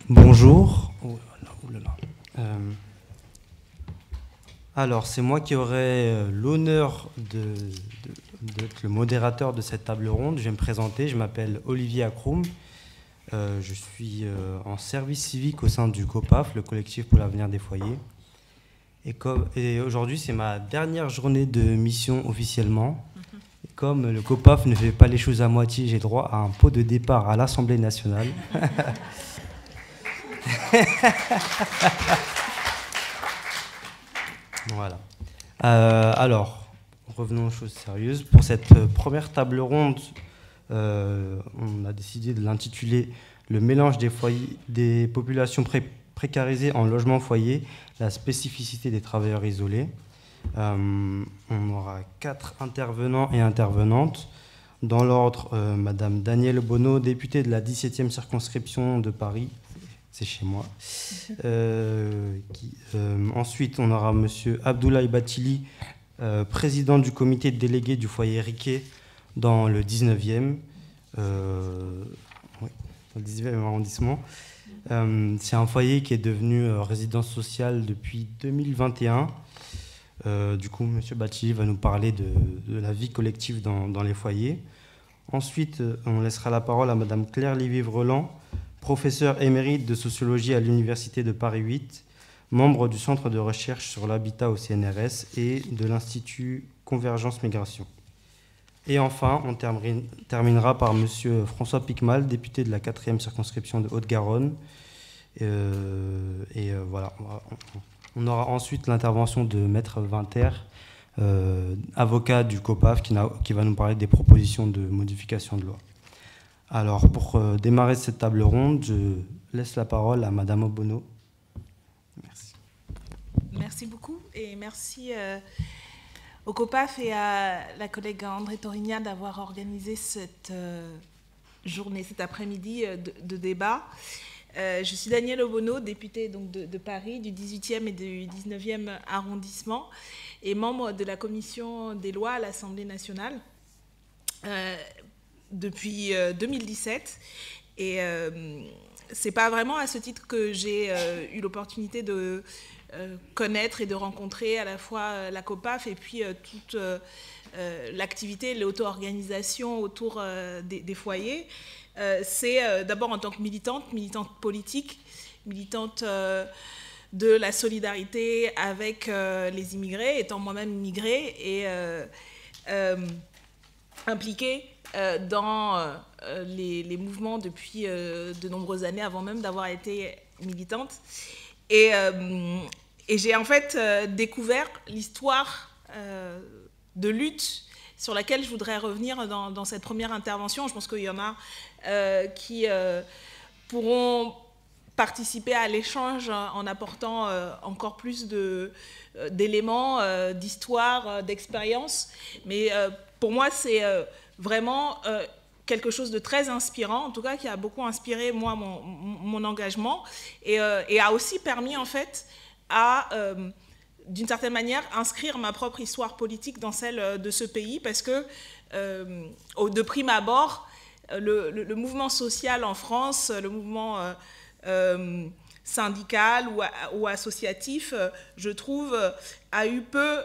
Bonjour. Oh là là, oh là là. Alors, c'est moi qui aurai l'honneur d'être le modérateur de cette table ronde. Je vais me présenter, je m'appelle Olivier Akroum. Je suis en service civique au sein du COPAF, le collectif pour l'avenir des foyers. Et aujourd'hui, c'est ma dernière journée de mission officiellement. Et comme le COPAF ne fait pas les choses à moitié, j'ai droit à un pot de départ à l'Assemblée nationale. Voilà. Alors, revenons aux choses sérieuses. Pour cette première table ronde, on a décidé de l'intituler « Le mélange des foyers, des populations précarisées en logement foyer, la spécificité des travailleurs isolés ». On aura 4 intervenants et intervenantes. Dans l'ordre, Madame Danielle Bonneau, députée de la 17e circonscription de Paris. C'est chez moi. Ensuite, on aura Monsieur Abdoulaye Batili, président du comité délégué du foyer Riquet dans le 19e, oui, dans le 19e arrondissement. C'est un foyer qui est devenu résidence sociale depuis 2021. Du coup, Monsieur Batili va nous parler de la vie collective dans les foyers. Ensuite, on laissera la parole à Madame Claire Livy-Vrelan, professeur émérite de sociologie à l'Université de Paris 8, membre du Centre de recherche sur l'habitat au CNRS et de l'Institut Convergence Migration. Et enfin, on terminera par M. François Picmal, député de la 4e circonscription de Haute-Garonne. Voilà. On aura ensuite l'intervention de Maître Vinter, avocat du COPAF, qui va nous parler des propositions de modification de loi. Alors, pour démarrer cette table ronde, je laisse la parole à Madame Bonneau. Merci. Merci beaucoup et merci au COPAF et à la collègue André Torigna d'avoir organisé cette journée, cet après-midi de débat. Je suis Danielle Bonneau, députée donc, de Paris, du 18e et du 19e arrondissement et membre de la commission des lois à l'Assemblée nationale. Depuis 2017 et c'est pas vraiment à ce titre que j'ai eu l'opportunité de connaître et de rencontrer à la fois la COPAF et puis toute l'activité, l'auto-organisation autour des foyers. C'est d'abord en tant que militante politique, militante de la solidarité avec les immigrés, étant moi-même immigrée et impliquée dans les mouvements depuis de nombreuses années, avant même d'avoir été militante. Et j'ai en fait découvert l'histoire de lutte sur laquelle je voudrais revenir dans cette première intervention. Je pense qu'il y en a qui pourront participer à l'échange en apportant encore plus d'éléments, d'histoire, d'expérience. Mais pour moi, c'est vraiment quelque chose de très inspirant, en tout cas qui a beaucoup inspiré moi mon engagement et a aussi permis en fait à, d'une certaine manière, inscrire ma propre histoire politique dans celle de ce pays parce que de prime abord, le mouvement social en France, le mouvement syndical ou associatif, je trouve, a eu peu,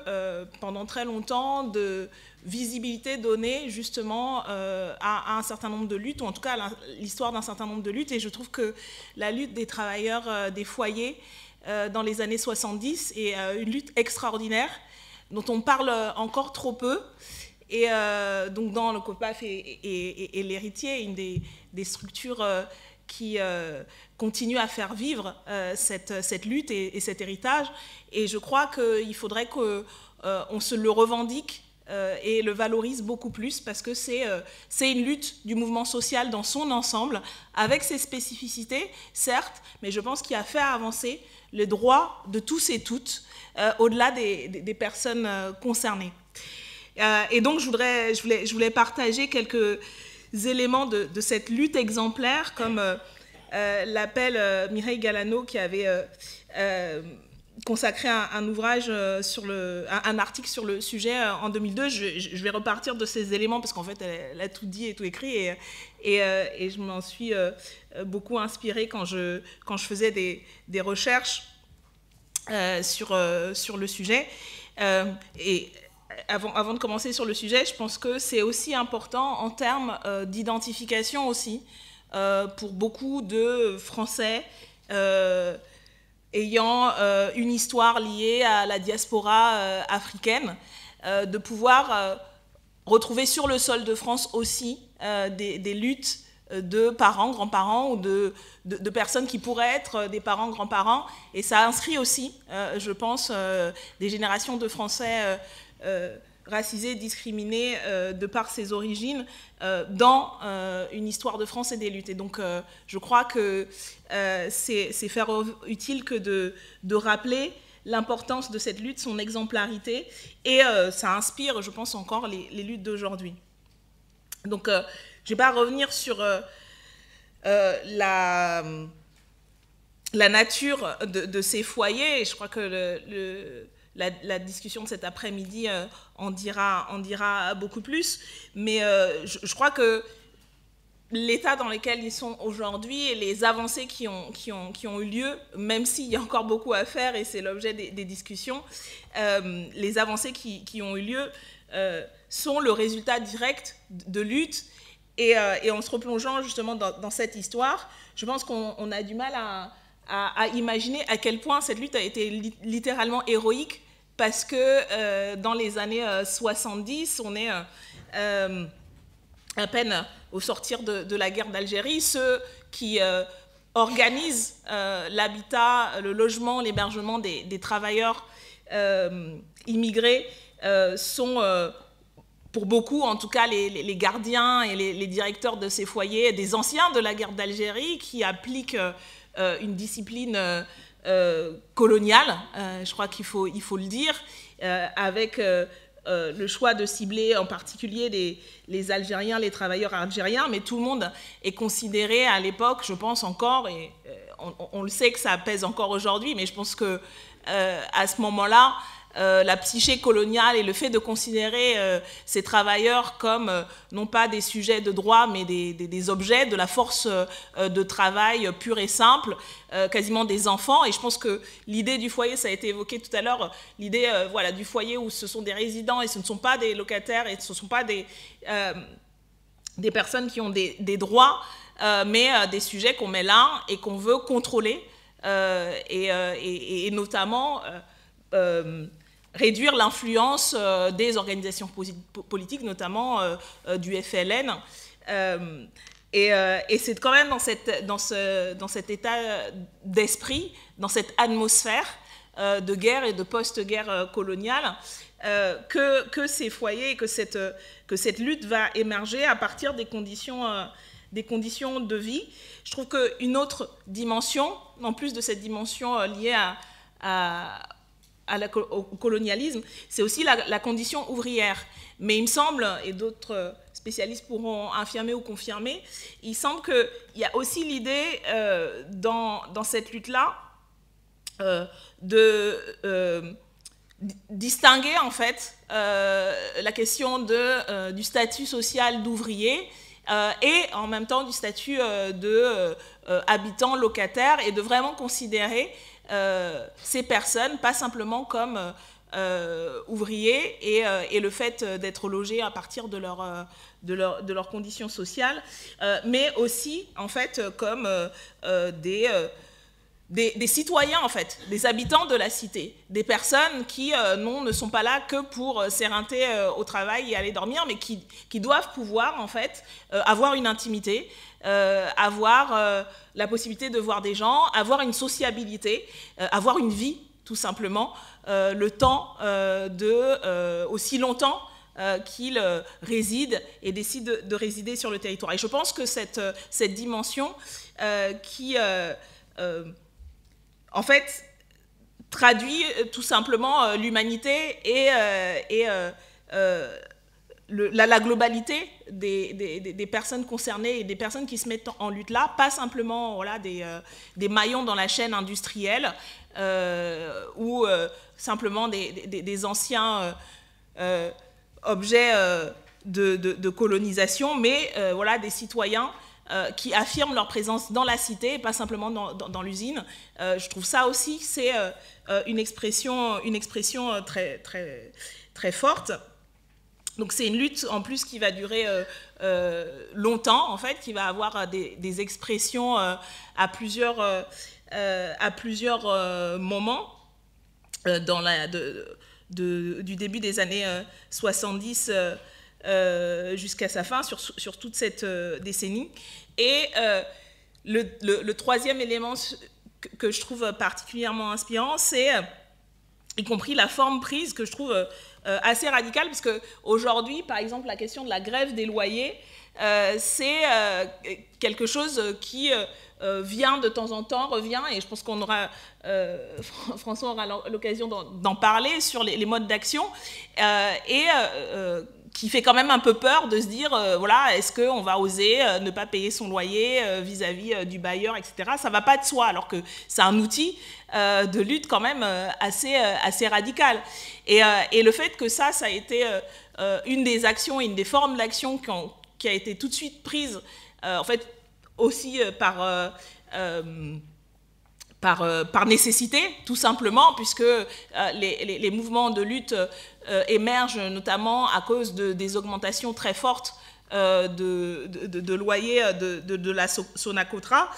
pendant très longtemps, de visibilité donnée justement à un certain nombre de luttes, ou en tout cas à l'histoire d'un certain nombre de luttes. Et je trouve que la lutte des travailleurs des foyers dans les années 70 est une lutte extraordinaire dont on parle encore trop peu. Et donc dans le COPAF et l'héritier, une des structures qui continue à faire vivre cette lutte et cet héritage. Et je crois qu'il faudrait qu'on se le revendique et le valorise beaucoup plus parce que c'est une lutte du mouvement social dans son ensemble, avec ses spécificités, certes, mais je pense qu'il a fait avancer les droits de tous et toutes au-delà des personnes concernées. Et donc, je voulais partager quelques éléments de cette lutte exemplaire, comme l'appel Mireille Galano qui avait consacré un ouvrage un article sur le sujet en 2002. Je vais repartir de ces éléments parce qu'en fait, elle a tout dit et tout écrit et je m'en suis beaucoup inspirée quand je faisais des recherches sur le sujet. Et avant de commencer sur le sujet, je pense que c'est aussi important en termes d'identification aussi pour beaucoup de Français ayant une histoire liée à la diaspora africaine, de pouvoir retrouver sur le sol de France aussi des luttes de parents, grands-parents ou de personnes qui pourraient être des parents, grands-parents. Et ça inscrit aussi, je pense, des générations de Français racisés, discriminés de par ses origines dans une histoire de France et des luttes. Et donc, je crois que c'est faire utile que de rappeler l'importance de cette lutte, son exemplarité, et ça inspire, je pense, encore les luttes d'aujourd'hui. Donc, je ne vais pas revenir sur la nature de ces foyers. Je crois que la discussion de cet après-midi en dira beaucoup plus. Mais je crois que l'état dans lequel ils sont aujourd'hui et les avancées qui ont eu lieu, même s'il y a encore beaucoup à faire et c'est l'objet des discussions, les avancées qui ont eu lieu sont le résultat direct de luttes. Et en se replongeant justement dans cette histoire, je pense qu'on a du mal à imaginer à quel point cette lutte a été littéralement héroïque, parce que dans les années 70, on est à peine au sortir de la guerre d'Algérie, ceux qui organisent l'habitat, le logement, l'hébergement des travailleurs immigrés sont... pour beaucoup, en tout cas, les gardiens et les directeurs de ces foyers, des anciens de la guerre d'Algérie, qui appliquent une discipline coloniale, je crois qu'il faut le dire, avec le choix de cibler en particulier les Algériens, les travailleurs algériens, mais tout le monde est considéré à l'époque, je pense encore, et on le sait que ça pèse encore aujourd'hui, mais je pense que à ce moment-là, la psyché coloniale et le fait de considérer ces travailleurs comme non pas des sujets de droit mais des objets, de la force de travail pure et simple, quasiment des enfants. Et je pense que l'idée du foyer, ça a été évoqué tout à l'heure, l'idée voilà, du foyer où ce sont des résidents et ce ne sont pas des locataires et ce ne sont pas des personnes qui ont des droits, mais des sujets qu'on met là et qu'on veut contrôler et notamment réduire l'influence des organisations politiques, notamment du FLN. Et c'est quand même dans cet état d'esprit, dans cette atmosphère de guerre et de post-guerre coloniale, que ces foyers et que cette lutte va émerger à partir des conditions de vie. Je trouve qu'une autre dimension, en plus de cette dimension liée au colonialisme, c'est aussi la condition ouvrière. Mais il me semble, et d'autres spécialistes pourront infirmer ou confirmer, il semble qu'il y a aussi l'idée dans cette lutte-là de distinguer en fait la question du statut social d'ouvrier et en même temps du statut d'habitant locataire, et de vraiment considérer ces personnes pas simplement comme ouvriers et le fait d'être logés à partir de leurs conditions sociales, mais aussi en fait comme des citoyens, en fait, des habitants de la cité, des personnes qui ne sont pas là que pour s'éreinter au travail et aller dormir, mais qui doivent pouvoir en fait avoir une intimité, avoir la possibilité de voir des gens, avoir une sociabilité, avoir une vie tout simplement, le temps aussi longtemps qu'ils résident et décident de résider sur le territoire. Et je pense que cette dimension qui en fait traduit tout simplement l'humanité et la globalité des personnes concernées et des personnes qui se mettent en lutte là, pas simplement voilà, des maillons dans la chaîne industrielle ou simplement des anciens objets de colonisation, mais voilà, des citoyens qui affirment leur présence dans la cité et pas simplement dans l'usine. Je trouve ça aussi, c'est une expression très, très, très forte. Donc c'est une lutte en plus qui va durer longtemps, en fait, qui va avoir des expressions à plusieurs moments du début des années 70 jusqu'à sa fin, sur toute cette décennie. Et le troisième élément que je trouve particulièrement inspirant, c'est y compris la forme prise que je trouve assez radicale, parce qu'aujourd'hui, par exemple, la question de la grève des loyers, c'est quelque chose qui vient de temps en temps, revient, et je pense qu'on aura, François aura l'occasion d'en parler sur les modes d'action, qui fait quand même un peu peur de se dire, voilà, est-ce qu'on va oser ne pas payer son loyer vis-à-vis du bailleur, etc. Ça ne va pas de soi, alors que c'est un outil de lutte quand même assez radical. Et le fait que ça a été une des actions, une des formes d'action qui a été tout de suite prise, en fait, aussi par nécessité, tout simplement, puisque les mouvements de lutte émergent notamment à cause des augmentations très fortes de loyers de la Sonacotra,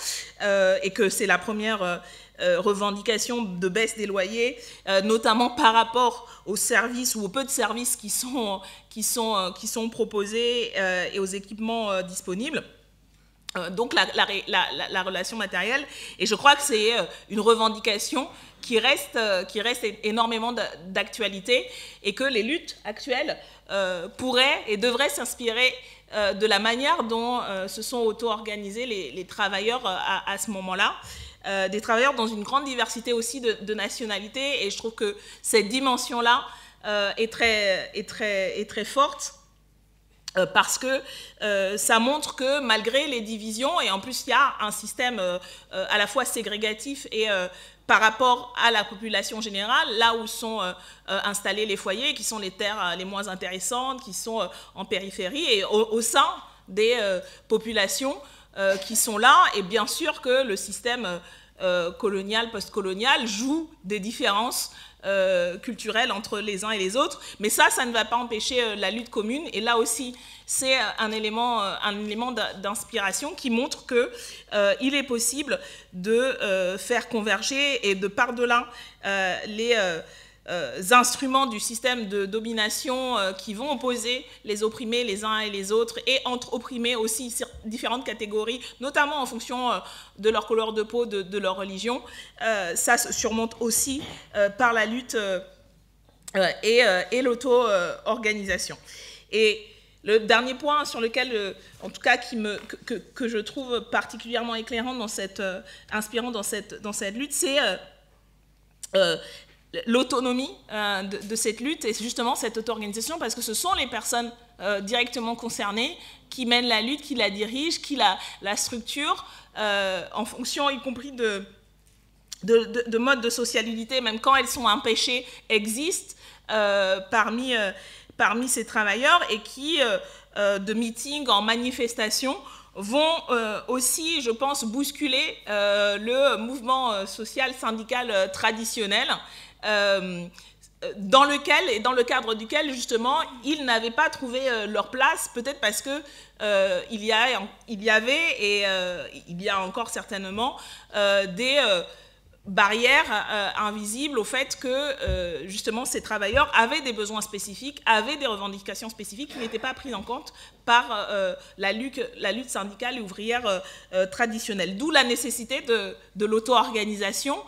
et que c'est la première revendication de baisse des loyers, notamment par rapport aux services ou aux peu de services qui sont proposés et aux équipements disponibles. Donc la relation matérielle, et je crois que c'est une revendication qui reste énormément d'actualité, et que les luttes actuelles pourraient et devraient s'inspirer de la manière dont se sont auto-organisés les travailleurs à ce moment-là, des travailleurs dans une grande diversité aussi de nationalités, et je trouve que cette dimension-là est très forte. Parce que ça montre que malgré les divisions, et en plus il y a un système à la fois ségrégatif et par rapport à la population générale, là où sont installés les foyers, qui sont les terres les moins intéressantes, qui sont en périphérie, et au sein des populations qui sont là, et bien sûr que le système colonial, post-colonial joue des différences culturelles entre les uns et les autres, mais ça ne va pas empêcher la lutte commune, et là aussi c'est un élément d'inspiration qui montre qu'il est possible de faire converger et de par-delà les instruments du système de domination qui vont opposer les opprimés les uns et les autres, et entre opprimés aussi différentes catégories, notamment en fonction de leur couleur de peau, de leur religion. Ça se surmonte aussi par la lutte et l'auto-organisation. Et le dernier point sur lequel, en tout cas, que je trouve particulièrement éclairant inspirant dans cette lutte, c'est l'autonomie de cette lutte, et justement cette auto-organisation, parce que ce sont les personnes directement concernées qui mènent la lutte, qui la dirigent, qui la structurent, en fonction y compris de modes de sociabilité, même quand elles sont empêchées, existent parmi ces travailleurs, et qui, de meetings en manifestations, vont aussi, je pense, bousculer le mouvement social syndical traditionnel, dans le cadre duquel, justement, ils n'avaient pas trouvé leur place, peut-être parce que il y avait et il y a encore certainement des barrières invisibles au fait que, justement, ces travailleurs avaient des besoins spécifiques, avaient des revendications spécifiques qui n'étaient pas prises en compte par la lutte syndicale et ouvrière traditionnelle. D'où la nécessité de l'auto-organisation,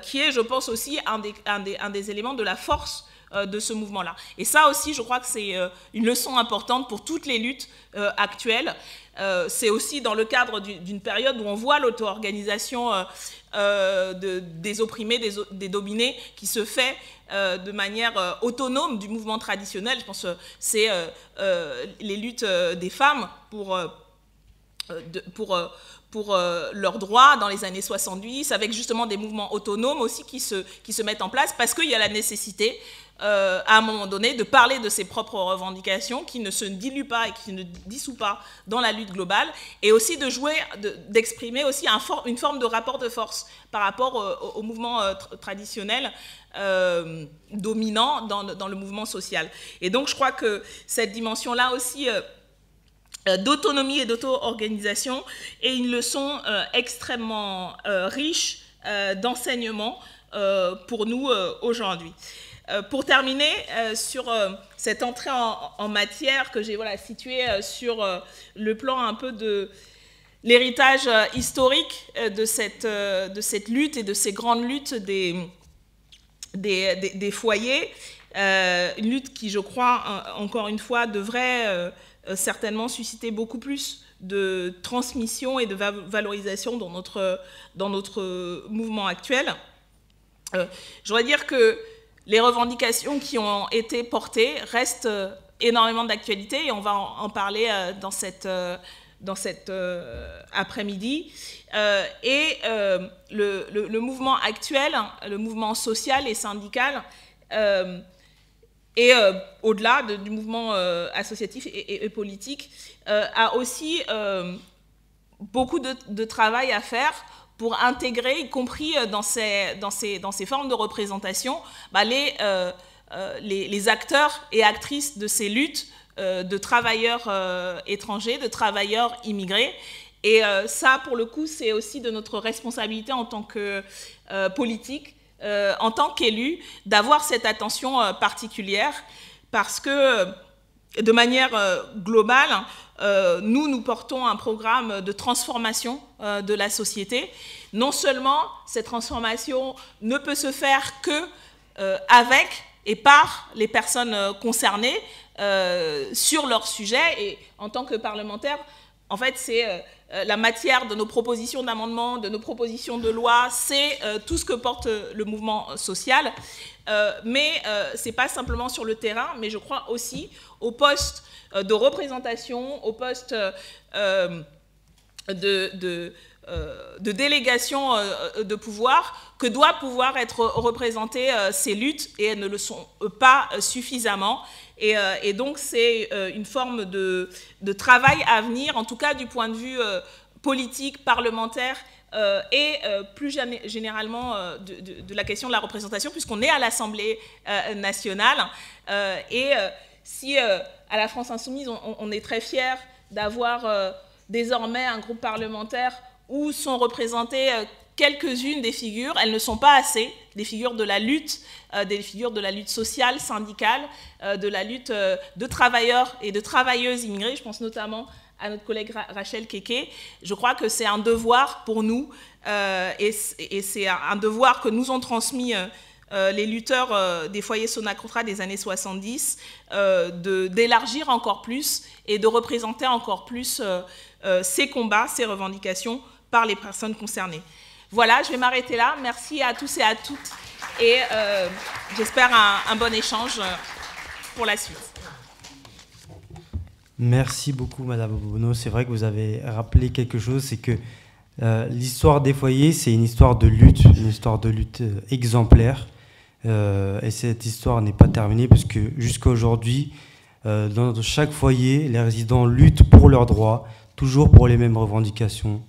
qui est, je pense, aussi un des éléments de la force de ce mouvement-là. Et ça aussi, je crois que c'est une leçon importante pour toutes les luttes actuelles, c'est aussi dans le cadre d'une période où on voit l'auto-organisation des opprimés, des dominés, qui se fait de manière autonome du mouvement traditionnel. Je pense que c'est les luttes des femmes pour leurs droits dans les années 70, avec justement des mouvements autonomes aussi qui se mettent en place, parce qu'il y a la nécessité, à un moment donné, de parler de ses propres revendications qui ne se diluent pas et qui ne dissout pas dans la lutte globale, et aussi de jouer, d'exprimer aussi une forme de rapport de force par rapport au mouvement traditionnel dominant dans le mouvement social. Et donc je crois que cette dimension-là aussi d'autonomie et d'auto-organisation est une leçon extrêmement riche d'enseignement pour nous aujourd'hui. Pour terminer sur cette entrée en matière que j'ai située sur le plan un peu de l'héritage historique de cette lutte et de ces grandes luttes des foyers, une lutte qui, je crois, encore une fois, devrait certainement susciter beaucoup plus de transmission et de valorisation dans notre mouvement actuel. Je voudrais dire que les revendications qui ont été portées restent énormément d'actualité, et on va en parler dans cet après-midi. Et le mouvement actuel, le mouvement social et syndical, et au-delà du mouvement associatif et politique, a aussi beaucoup de travail à faire pour intégrer, y compris dans ces formes de représentation, les acteurs et actrices de ces luttes de travailleurs étrangers, de travailleurs immigrés. Et ça, pour le coup, c'est aussi de notre responsabilité en tant que politique, en tant qu'élus, d'avoir cette attention particulière, parce que de manière globale, nous portons un programme de transformation de la société. Non seulement cette transformation ne peut se faire que avec et par les personnes concernées sur leur sujet, et en tant que parlementaire, en fait, c'est la matière de nos propositions d'amendement, de nos propositions de loi, c'est tout ce que porte le mouvement social. Mais ce n'est pas simplement sur le terrain, mais je crois aussi au poste de représentation, au poste de délégation de pouvoir, que doit pouvoir être représentées ces luttes, et elles ne le sont pas suffisamment. Et donc c'est une forme de travail à venir, en tout cas du point de vue politique, parlementaire, et plus généralement de la question de la représentation, puisqu'on est à l'Assemblée nationale. Et si à la France Insoumise, on est très fiers d'avoir désormais un groupe parlementaire où sont représentées quelques-unes des figures, elles ne sont pas assez, des figures de la lutte sociale, syndicale, de la lutte de travailleurs et de travailleuses immigrées. Je pense notamment à notre collègue Rachel Keke. Je crois que c'est un devoir pour nous, et c'est un devoir que nous ont transmis les lutteurs des foyers Sonac-Rotra des années 70, d'élargir encore plus et de représenter encore plus ces combats, ces revendications par les personnes concernées. Voilà, je vais m'arrêter là. Merci à tous et à toutes, et j'espère un bon échange pour la suite. Merci beaucoup, Madame Obono. C'est vrai que vous avez rappelé quelque chose, c'est que l'histoire des foyers, c'est une histoire de lutte exemplaire. Et cette histoire n'est pas terminée, parce que jusqu'à aujourd'hui, dans chaque foyer, les résidents luttent pour leurs droits, toujours pour les mêmes revendications,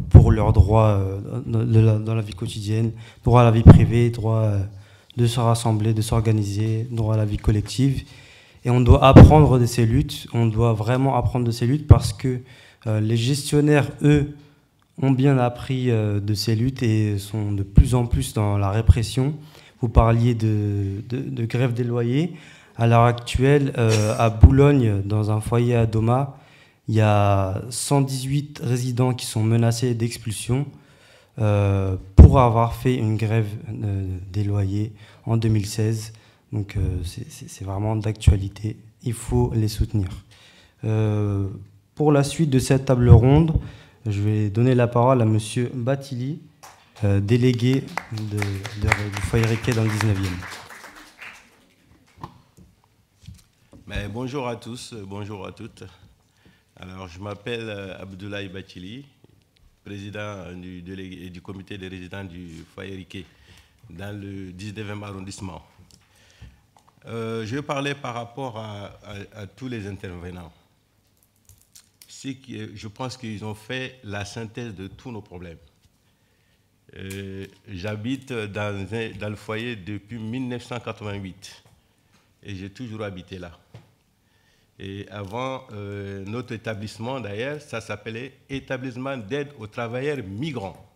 pour leurs droits dans la vie quotidienne, droit à la vie privée, droit de se rassembler, de s'organiser, droit à la vie collective. Et on doit apprendre de ces luttes, on doit vraiment apprendre de ces luttes, parce que les gestionnaires, eux, ont bien appris de ces luttes et sont de plus en plus dans la répression. Vous parliez de grève des loyers. À l'heure actuelle, à Boulogne, dans un foyer à Doma, il y a 118 résidents qui sont menacés d'expulsion pour avoir fait une grève des loyers en 2016. Donc c'est vraiment d'actualité. Il faut les soutenir. pour la suite de cette table ronde, je vais donner la parole à Monsieur Bathily, délégué du foyer Riquet dans le 19e. Mais bonjour à tous, bonjour à toutes. Alors, je m'appelle Abdoulaye Bathily, président du comité des résidents du foyer Riquet dans le 19e arrondissement. Je vais parler par rapport à tous les intervenants. Je pense qu'ils ont fait la synthèse de tous nos problèmes. J'habite dans le foyer depuis 1988 et j'ai toujours habité là. Et avant, notre établissement, d'ailleurs, ça s'appelait Établissement d'aide aux travailleurs migrants.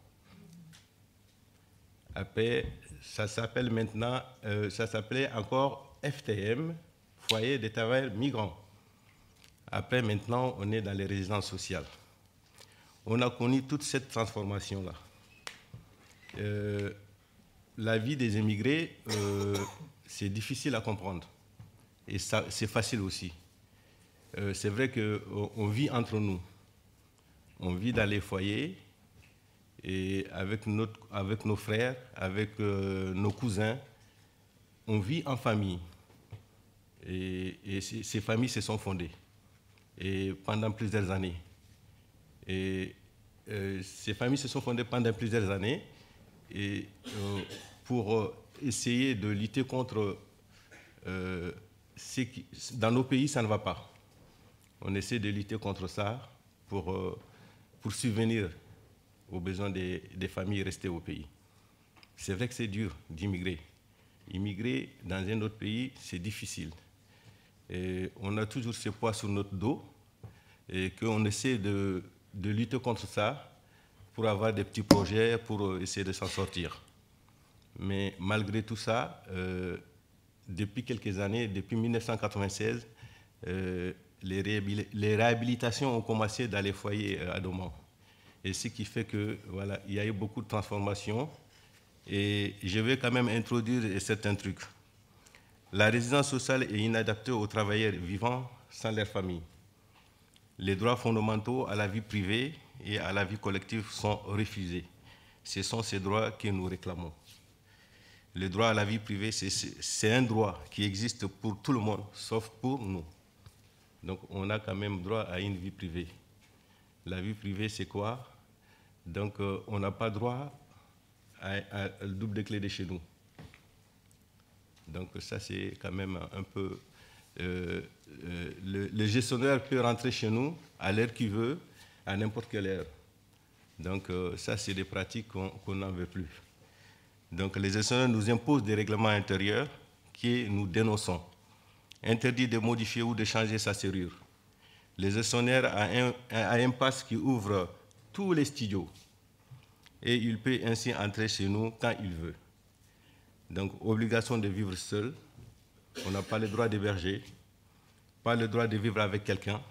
Après, ça s'appelle maintenant, ça s'appelait encore FTM, Foyer des travailleurs migrants. Après, maintenant, on est dans les résidences sociales. On a connu toute cette transformation-là. La vie des immigrés, c'est difficile à comprendre. Et c'est facile aussi. C'est vrai qu'on vit entre nous. On vit dans les foyers et avec nos frères, avec nos cousins. On vit en famille. Et ces familles se sont fondées et pendant plusieurs années. Et ces familles se sont fondées pendant plusieurs années et pour essayer de lutter contre dans nos pays, ça ne va pas. On essaie de lutter contre ça pour subvenir aux besoins des familles restées au pays. C'est vrai que c'est dur d'immigrer. Immigrer dans un autre pays, c'est difficile. Et on a toujours ce poids sur notre dos et qu'on essaie de lutter contre ça pour avoir des petits projets, pour essayer de s'en sortir. Mais malgré tout ça, depuis quelques années, depuis 1996, les réhabilitations ont commencé dans les foyers à Doman. Et ce qui fait que voilà, il y a eu beaucoup de transformations. Et je vais quand même introduire certains trucs. La résidence sociale est inadaptée aux travailleurs vivant sans leur famille. Les droits fondamentaux à la vie privée et à la vie collective sont refusés. Ce sont ces droits que nous réclamons. Le droit à la vie privée, c'est un droit qui existe pour tout le monde, sauf pour nous. Donc on a quand même droit à une vie privée. La vie privée, c'est quoi? Donc on n'a pas droit à le double de clé de chez nous. Donc ça, c'est quand même un peu... le gestionnaire peut rentrer chez nous à l'heure qu'il veut, à n'importe quelle heure. Donc ça, c'est des pratiques qu'on n'en veut plus. Donc les gestionnaires nous imposent des règlements intérieurs que nous dénonçons. Interdit de modifier ou de changer sa serrure. Le gestionnaire a un pass qui ouvre tous les studios et il peut ainsi entrer chez nous quand il veut. Donc, obligation de vivre seul. On n'a pas le droit d'héberger, pas le droit de vivre avec quelqu'un.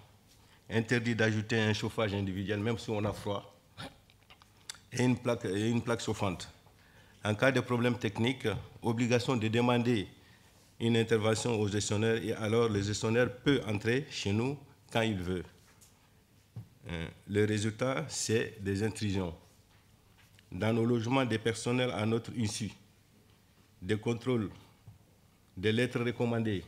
Interdit d'ajouter un chauffage individuel, même si on a froid. Et une plaque chauffante. En cas de problème technique, obligation de demander une intervention au gestionnaire et alors le gestionnaire peut entrer chez nous quand il veut. Le résultat, c'est des intrusions. Dans nos logements, des personnels à notre insu. Des contrôles, des lettres recommandées.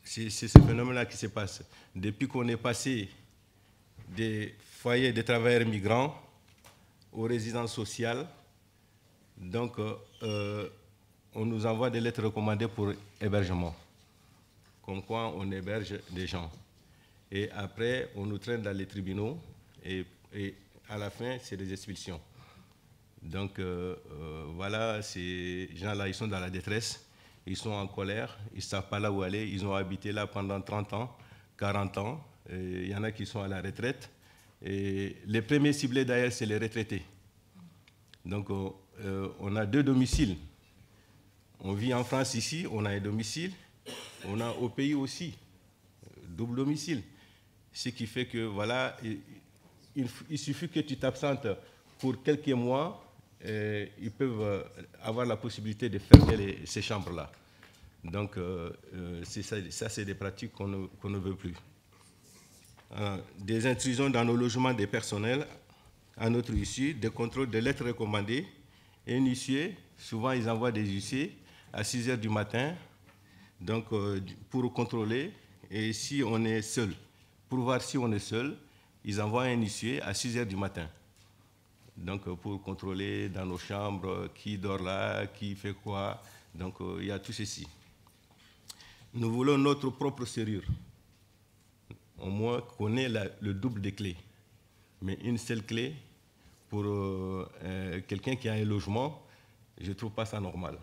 C'est ce phénomène-là qui se passe. Depuis qu'on est passé des foyers de travailleurs migrants aux résidences sociales, donc on nous envoie des lettres recommandées pour hébergement, comme quoi on héberge des gens. Et après, on nous traîne dans les tribunaux et à la fin, c'est des expulsions. Donc voilà, ces gens-là, ils sont dans la détresse, ils sont en colère, ils ne savent pas là où aller, ils ont habité là pendant 30 ans, 40 ans, il y en a qui sont à la retraite. Et les premiers ciblés d'ailleurs, c'est les retraités. Donc on a 2 domiciles. On vit en France ici, on a un domicile, on a au pays aussi, double domicile. Ce qui fait que voilà, il suffit que tu t'absentes pour quelques mois, ils peuvent avoir la possibilité de fermer ces chambres-là. Donc, ça, c'est des pratiques qu'on ne veut plus. des intrusions dans nos logements des personnels à notre issue, des contrôles de lettres recommandées. Et un huissier, souvent ils envoient des huissiers à 6 h du matin, donc pour contrôler, et si on est seul, pour voir si on est seul, ils envoient un huissier à 6 h du matin. Donc pour contrôler dans nos chambres qui dort là, qui fait quoi. Donc il y a tout ceci. Nous voulons notre propre serrure. Au moins qu'on ait le double des clés. Mais une seule clé pour quelqu'un qui a un logement, je ne trouve pas ça normal.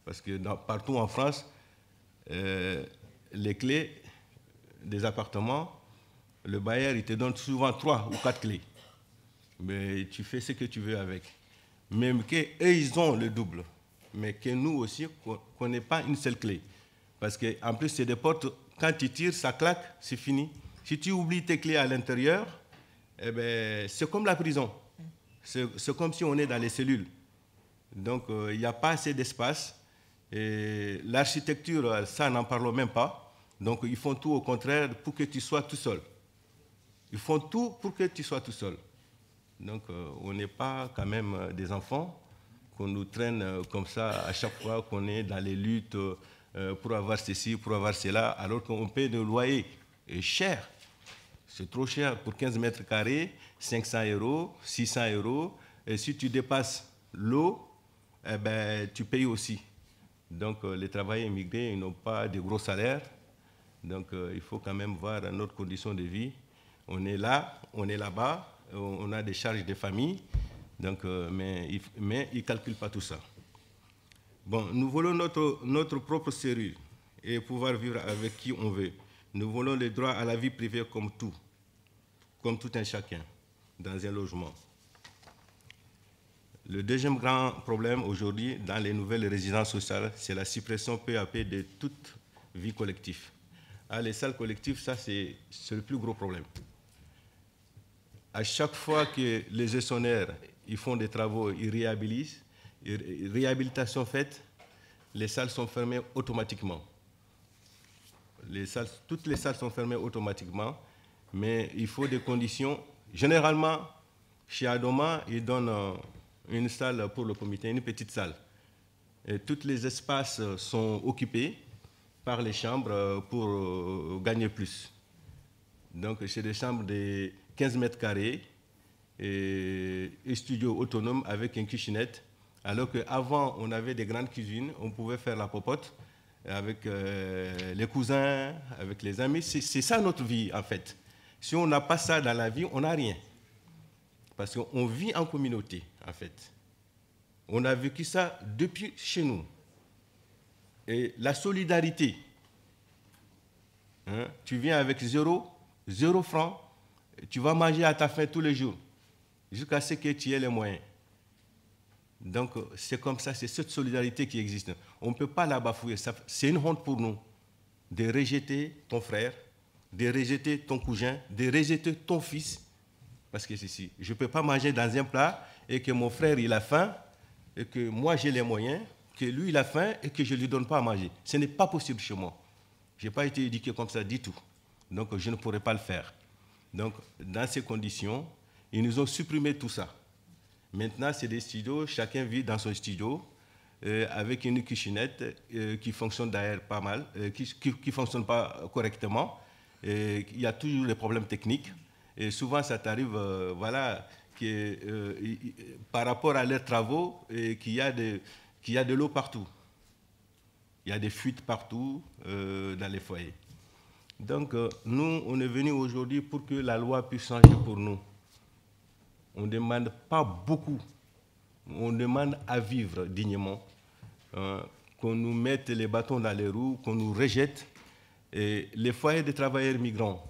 Parce que partout en France, les clés des appartements, le bailleur, il te donne souvent 3 ou 4 clés. Mais tu fais ce que tu veux avec. Même qu'eux, ils ont le double. Mais que nous aussi, qu'on n'ait pas une seule clé. Parce qu'en plus, c'est des portes, quand tu tires, ça claque, c'est fini. Si tu oublies tes clés à l'intérieur, eh ben, c'est comme la prison. C'est comme si on est dans les cellules. Donc, il n'y a pas assez d'espace. Et l'architecture, ça, n'en parlons même pas. Donc, ils font tout au contraire pour que tu sois tout seul. Ils font tout pour que tu sois tout seul. Donc, on n'est pas quand même des enfants qu'on nous traîne comme ça à chaque fois qu'on est dans les luttes pour avoir ceci, pour avoir cela, alors qu'on paie le loyer cher. C'est trop cher pour 15 mètres carrés, 500 €, 600 €. Et si tu dépasses l'eau, eh ben, tu payes aussi. Donc, les travailleurs immigrés, ils n'ont pas de gros salaires. Donc, il faut quand même voir notre condition de vie. On est là, on est là-bas. On a des charges de famille, donc, mais ils ne calculent pas tout ça. Bon, nous voulons notre propre serrure et pouvoir vivre avec qui on veut. Nous voulons le droit à la vie privée comme tout un chacun dans un logement. Le deuxième grand problème aujourd'hui dans les nouvelles résidences sociales, c'est la suppression peu à peu de toute vie collective. Les salles collectives, ça c'est le plus gros problème. À chaque fois que les gestionnaires ils font des travaux, ils réhabilitent, réhabilitation faite, les salles sont fermées automatiquement. Toutes les salles sont fermées automatiquement, mais il faut des conditions. Généralement, chez Adoma, ils donnent une salle pour le comité, une petite salle. Et tous les espaces sont occupés par les chambres pour gagner plus. Donc, c'est des chambres de 15 mètres carrés et studio autonome avec une kitchenette. Alors qu'avant, on avait des grandes cuisines, on pouvait faire la popote avec les cousins, avec les amis. C'est ça notre vie, en fait. Si on n'a pas ça dans la vie, on n'a rien. Parce qu'on vit en communauté, en fait. On a vécu ça depuis chez nous. Et la solidarité, hein, tu viens avec 0 francs, tu vas manger à ta faim tous les jours, jusqu'à ce que tu aies les moyens. Donc, c'est comme ça, c'est cette solidarité qui existe. On ne peut pas la bafouer. C'est une honte pour nous de rejeter ton frère, de rejeter ton cousin, de rejeter ton fils. Parce que c'est ici. Je ne peux pas manger dans un plat et que mon frère il a faim, et que moi j'ai les moyens, que lui il a faim et que je ne lui donne pas à manger. Ce n'est pas possible chez moi. Je n'ai pas été éduqué comme ça du tout. Donc, je ne pourrais pas le faire. Donc, dans ces conditions, ils nous ont supprimé tout ça. Maintenant, c'est des studios, chacun vit dans son studio, avec une kitchenette qui fonctionne d'ailleurs pas mal, qui ne fonctionne pas correctement. Il y a toujours des problèmes techniques. Et souvent, ça t'arrive, voilà, par rapport à leurs travaux, qu'il y a de l'eau partout. Il y a des fuites partout dans les foyers. Donc, nous, on est venus aujourd'hui pour que la loi puisse changer pour nous. On ne demande pas beaucoup. On demande à vivre dignement, qu'on nous mette les bâtons dans les roues, qu'on nous rejette. Et les foyers de travailleurs migrants,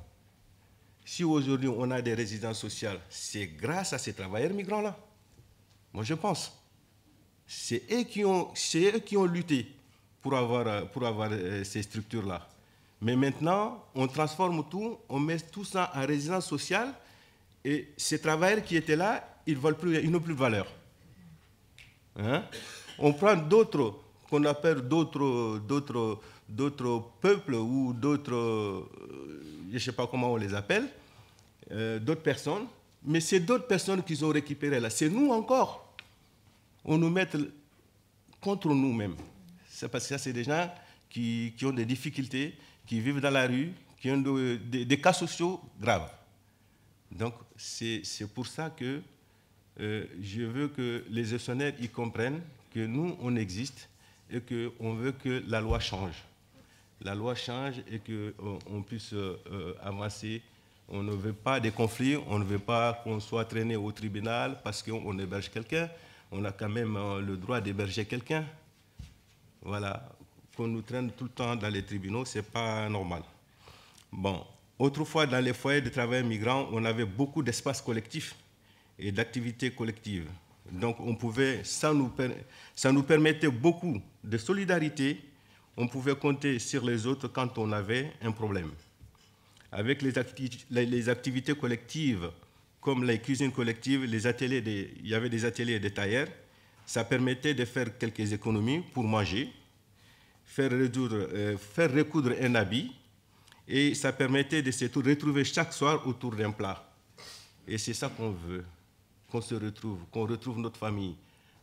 si aujourd'hui on a des résidences sociales, c'est grâce à ces travailleurs migrants-là. Moi, je pense. C'est eux qui ont lutté pour avoir ces structures-là. Mais maintenant, on transforme tout, on met tout ça en résidence sociale, et ces travailleurs qui étaient là, ils n'ont plus de valeur. Hein? On prend d'autres, qu'on appelle d'autres peuples ou d'autres, je ne sais pas comment on les appelle, d'autres personnes, mais c'est d'autres personnes qui ont récupéré là. C'est nous encore. On nous met contre nous-mêmes. C'est parce que ça, c'est des gens qui ont des difficultés, qui vivent dans la rue, qui ont des cas sociaux graves. Donc, c'est pour ça que je veux que les gestionnaires y comprennent que nous, on existe et qu'on veut que la loi change. La loi change et qu'on puisse avancer. On ne veut pas des conflits, on ne veut pas qu'on soit traîné au tribunal parce qu'on héberge quelqu'un. On a quand même le droit d'héberger quelqu'un. Voilà. Qu'on nous traîne tout le temps dans les tribunaux, ce n'est pas normal. Bon. Autrefois, dans les foyers de travailleurs migrants, on avait beaucoup d'espaces collectifs et d'activités collectives. Donc, on pouvait, ça nous permettait beaucoup de solidarité. On pouvait compter sur les autres quand on avait un problème. Avec les activités collectives, comme les cuisines collectives, il y avait des ateliers de tailleurs, ça permettait de faire quelques économies pour manger, faire recoudre un habit, et ça permettait de se retrouver chaque soir autour d'un plat. Et c'est ça qu'on veut, qu'on se retrouve, qu'on retrouve notre famille.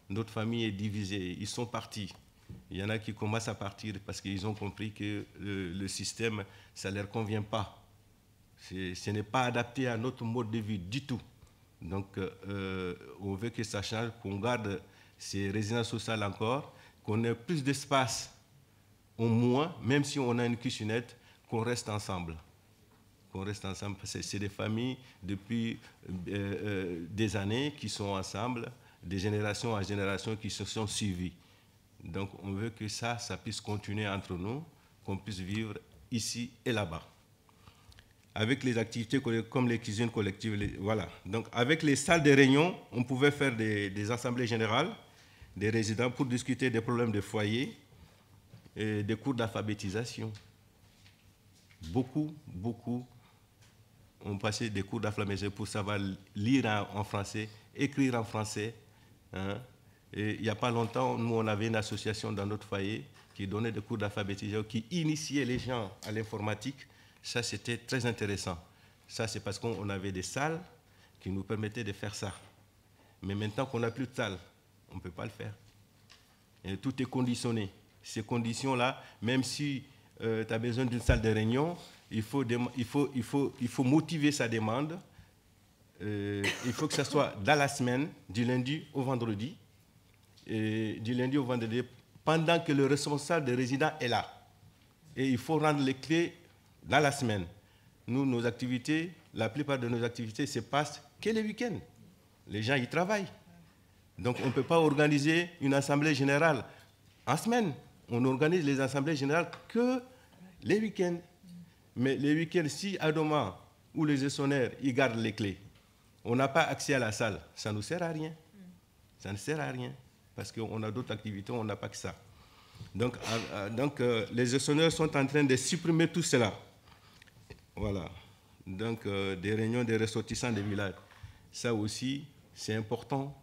Notre famille est divisée, ils sont partis. Il y en a qui commencent à partir parce qu'ils ont compris que le système, ça ne leur convient pas. Ce n'est pas adapté à notre mode de vie du tout. Donc, on veut que ça change, qu'on garde ces résidences sociales encore, qu'on ait plus d'espace au moins, même si on a une kitchenette, qu'on reste ensemble. Qu'on reste ensemble, parce que c'est des familles depuis des années qui sont ensemble, de génération en génération qui se sont suivies. Donc on veut que ça puisse continuer entre nous, qu'on puisse vivre ici et là-bas. Avec les activités comme les cuisines collectives, voilà. Donc avec les salles de réunion, on pouvait faire des assemblées générales des résidents pour discuter des problèmes de foyer et des cours d'alphabétisation. Beaucoup ont passé des cours d'alphabétisation pour savoir lire en français, écrire en français. Hein. Et il n'y a pas longtemps, nous, on avait une association dans notre foyer qui donnait des cours d'alphabétisation, qui initiait les gens à l'informatique. Ça, c'était très intéressant. Ça, c'est parce qu'on avait des salles qui nous permettaient de faire ça. Mais maintenant qu'on n'a plus de salles, on ne peut pas le faire. Et tout est conditionné. Ces conditions-là, même si tu as besoin d'une salle de réunion, il faut motiver sa demande. Il faut que ça soit dans la semaine, du lundi au vendredi. Et du lundi au vendredi, pendant que le responsable des résidents est là. Et il faut rendre les clés dans la semaine. Nous, nos activités, la plupart de nos activités se passent que les week-ends. Les gens y travaillent. Donc, on ne peut pas organiser une assemblée générale en semaine. On organise les assemblées générales que les week-ends. Mais les week-ends, si à demain, où les gestionnaires ils gardent les clés, on n'a pas accès à la salle, ça ne nous sert à rien. Ça ne sert à rien. Parce qu'on a d'autres activités, on n'a pas que ça. Donc, les gestionnaires sont en train de supprimer tout cela. Voilà. Donc, des réunions des ressortissants des villages. Ça aussi, c'est important.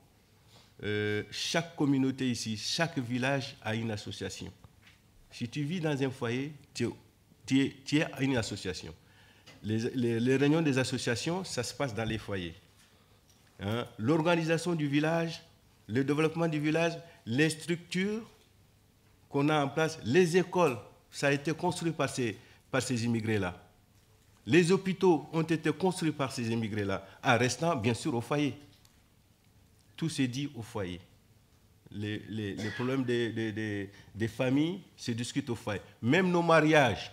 Chaque communauté ici, chaque village a une association. Si tu vis dans un foyer, tu es à une association. Les réunions des associations, ça se passe dans les foyers. Hein? L'organisation du village, le développement du village, les structures qu'on a en place, les écoles, ça a été construit par ces immigrés-là. Les hôpitaux ont été construits par ces immigrés-là, en restant bien sûr au foyer. Tout s'est dit au foyer. Les problèmes des familles se discutent au foyer. Même nos mariages,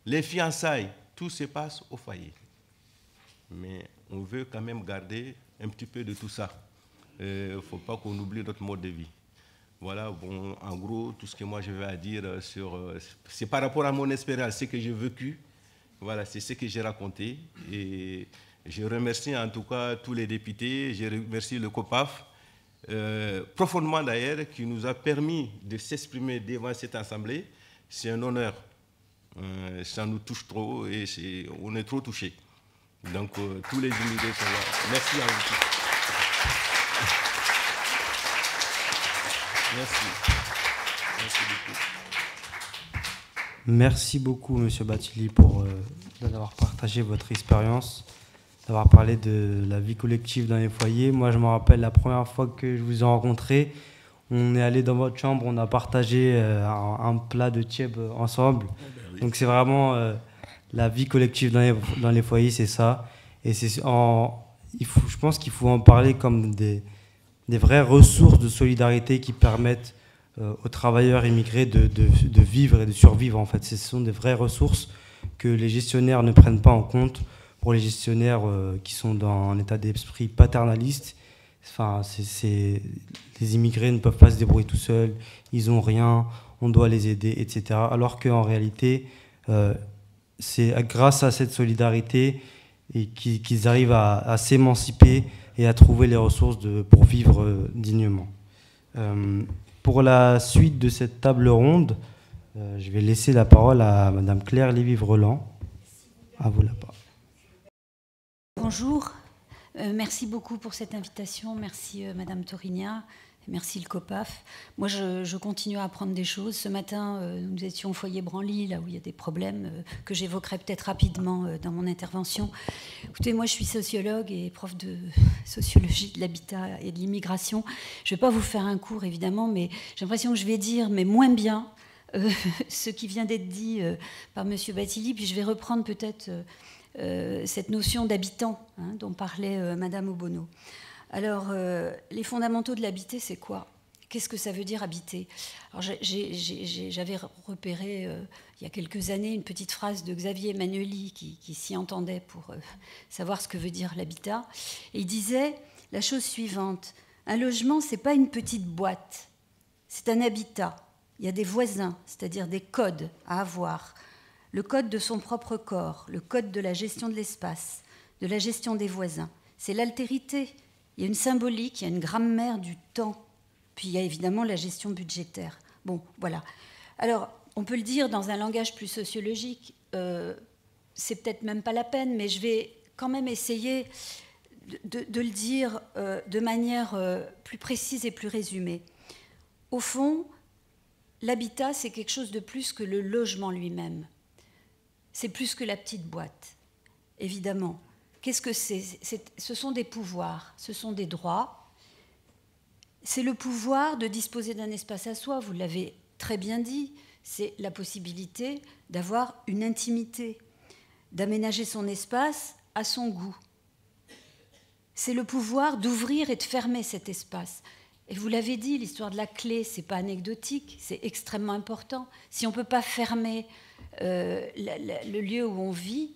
les fiançailles, tout se passe au foyer. Mais on veut quand même garder un petit peu de tout ça. Il ne faut pas qu'on oublie notre mode de vie. Voilà, bon, en gros, tout ce que moi je vais à dire c'est par rapport à mon expérience, ce que j'ai vécu. Voilà, c'est ce que j'ai raconté. Et je remercie en tout cas tous les députés, je remercie le COPAF, profondément d'ailleurs, qui nous a permis de s'exprimer devant cette assemblée. C'est un honneur. Ça nous touche trop et on est trop touchés. Donc, tous les immigrés sont là. Merci à vous tous. Merci. Merci beaucoup. Merci beaucoup, Monsieur Bathily, d'avoir partagé votre expérience, d'avoir parlé de la vie collective dans les foyers. Moi, je me rappelle la première fois que je vous ai rencontré, on est allé dans votre chambre, on a partagé un plat de tieb ensemble. Oui. Donc c'est vraiment la vie collective dans les foyers, c'est ça. Et je pense qu'il faut en parler comme des vraies ressources de solidarité qui permettent aux travailleurs immigrés de vivre et de survivre. En fait, ce sont des vraies ressources que les gestionnaires ne prennent pas en compte. Pour les gestionnaires qui sont dans un état d'esprit paternaliste, enfin, les immigrés ne peuvent pas se débrouiller tout seuls, ils n'ont rien, on doit les aider, etc. Alors qu'en réalité, c'est grâce à cette solidarité et qu'ils arrivent à s'émanciper et à trouver les ressources pour vivre dignement. Pour la suite de cette table ronde, je vais laisser la parole à Madame Claire Lévy-Vrelan. À vous la parole. Bonjour, merci beaucoup pour cette invitation, merci Madame Torigna, merci le COPAF. Moi je continue à apprendre des choses. Ce matin nous étions au foyer Branly, là où il y a des problèmes que j'évoquerai peut-être rapidement dans mon intervention. Écoutez, moi je suis sociologue et prof de sociologie de l'habitat et de l'immigration. Je ne vais pas vous faire un cours évidemment, mais j'ai l'impression que je vais dire, mais moins bien, ce qui vient d'être dit par Monsieur Bathily, puis je vais reprendre peut-être... cette notion d'habitant dont parlait Madame Obono. Alors, les fondamentaux de l'habiter, c'est quoi? Qu'est-ce que ça veut dire habiter? Alors, j'avais repéré il y a quelques années une petite phrase de Xavier Emmanueli qui s'y entendait pour savoir ce que veut dire l'habitat. Et il disait la chose suivante: un logement, c'est pas une petite boîte, c'est un habitat. Il y a des voisins, c'est-à-dire des codes à avoir. Le code de son propre corps, le code de la gestion de l'espace, de la gestion des voisins. C'est l'altérité. Il y a une symbolique, il y a une grammaire du temps. Puis il y a évidemment la gestion budgétaire. Bon, voilà. Alors, on peut le dire dans un langage plus sociologique, c'est peut-être même pas la peine, mais je vais quand même essayer de le dire de manière plus précise et plus résumée. Au fond, l'habitat, c'est quelque chose de plus que le logement lui-même. C'est plus que la petite boîte, évidemment. Qu'est-ce que c'est? Ce sont des pouvoirs, ce sont des droits. C'est le pouvoir de disposer d'un espace à soi, vous l'avez très bien dit. C'est la possibilité d'avoir une intimité, d'aménager son espace à son goût. C'est le pouvoir d'ouvrir et de fermer cet espace. Et vous l'avez dit, l'histoire de la clé, ce n'est pas anecdotique, c'est extrêmement important. Si on ne peut pas fermer le lieu où on vit,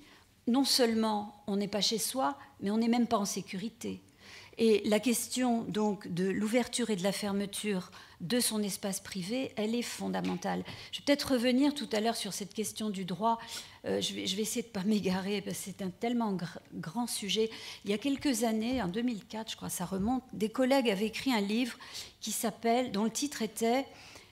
non seulement on n'est pas chez soi, mais on n'est même pas en sécurité. Et la question donc de l'ouverture et de la fermeture de son espace privé, elle est fondamentale. Je vais peut-être revenir tout à l'heure sur cette question du droit. Je vais essayer de ne pas m'égarer, parce que c'est un tellement grand sujet. Il y a quelques années, en 2004, je crois, ça remonte, des collègues avaient écrit un livre dont le titre était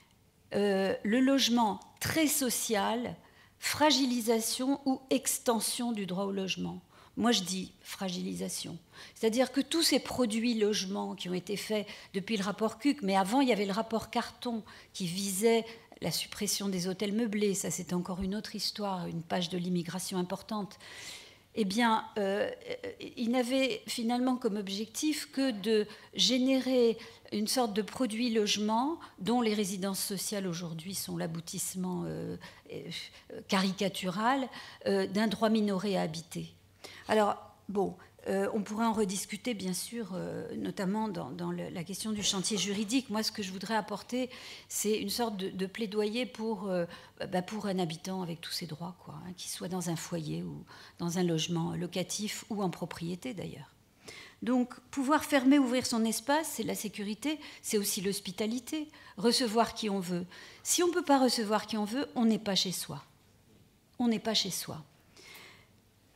« Le logement très social, fragilisation ou extension du droit au logement ». Moi, je dis fragilisation. C'est-à-dire que tous ces produits logements qui ont été faits depuis le rapport Cuc, mais avant, il y avait le rapport Carton qui visait la suppression des hôtels meublés. Ça, c'est encore une autre histoire, une page de l'immigration importante. Eh bien, il n'avait finalement comme objectif que de générer une sorte de produit logement dont les résidences sociales aujourd'hui sont l'aboutissement caricatural d'un droit minoré à habiter. Alors, bon, on pourrait en rediscuter, bien sûr, notamment dans la question du chantier juridique. Moi, ce que je voudrais apporter, c'est une sorte de plaidoyer pour un habitant avec tous ses droits, quoi, hein, qu'il soit dans un foyer ou dans un logement locatif ou en propriété, d'ailleurs. Donc, pouvoir fermer, ouvrir son espace, c'est la sécurité, c'est aussi l'hospitalité, recevoir qui on veut. Si on ne peut pas recevoir qui on veut, on n'est pas chez soi. On n'est pas chez soi.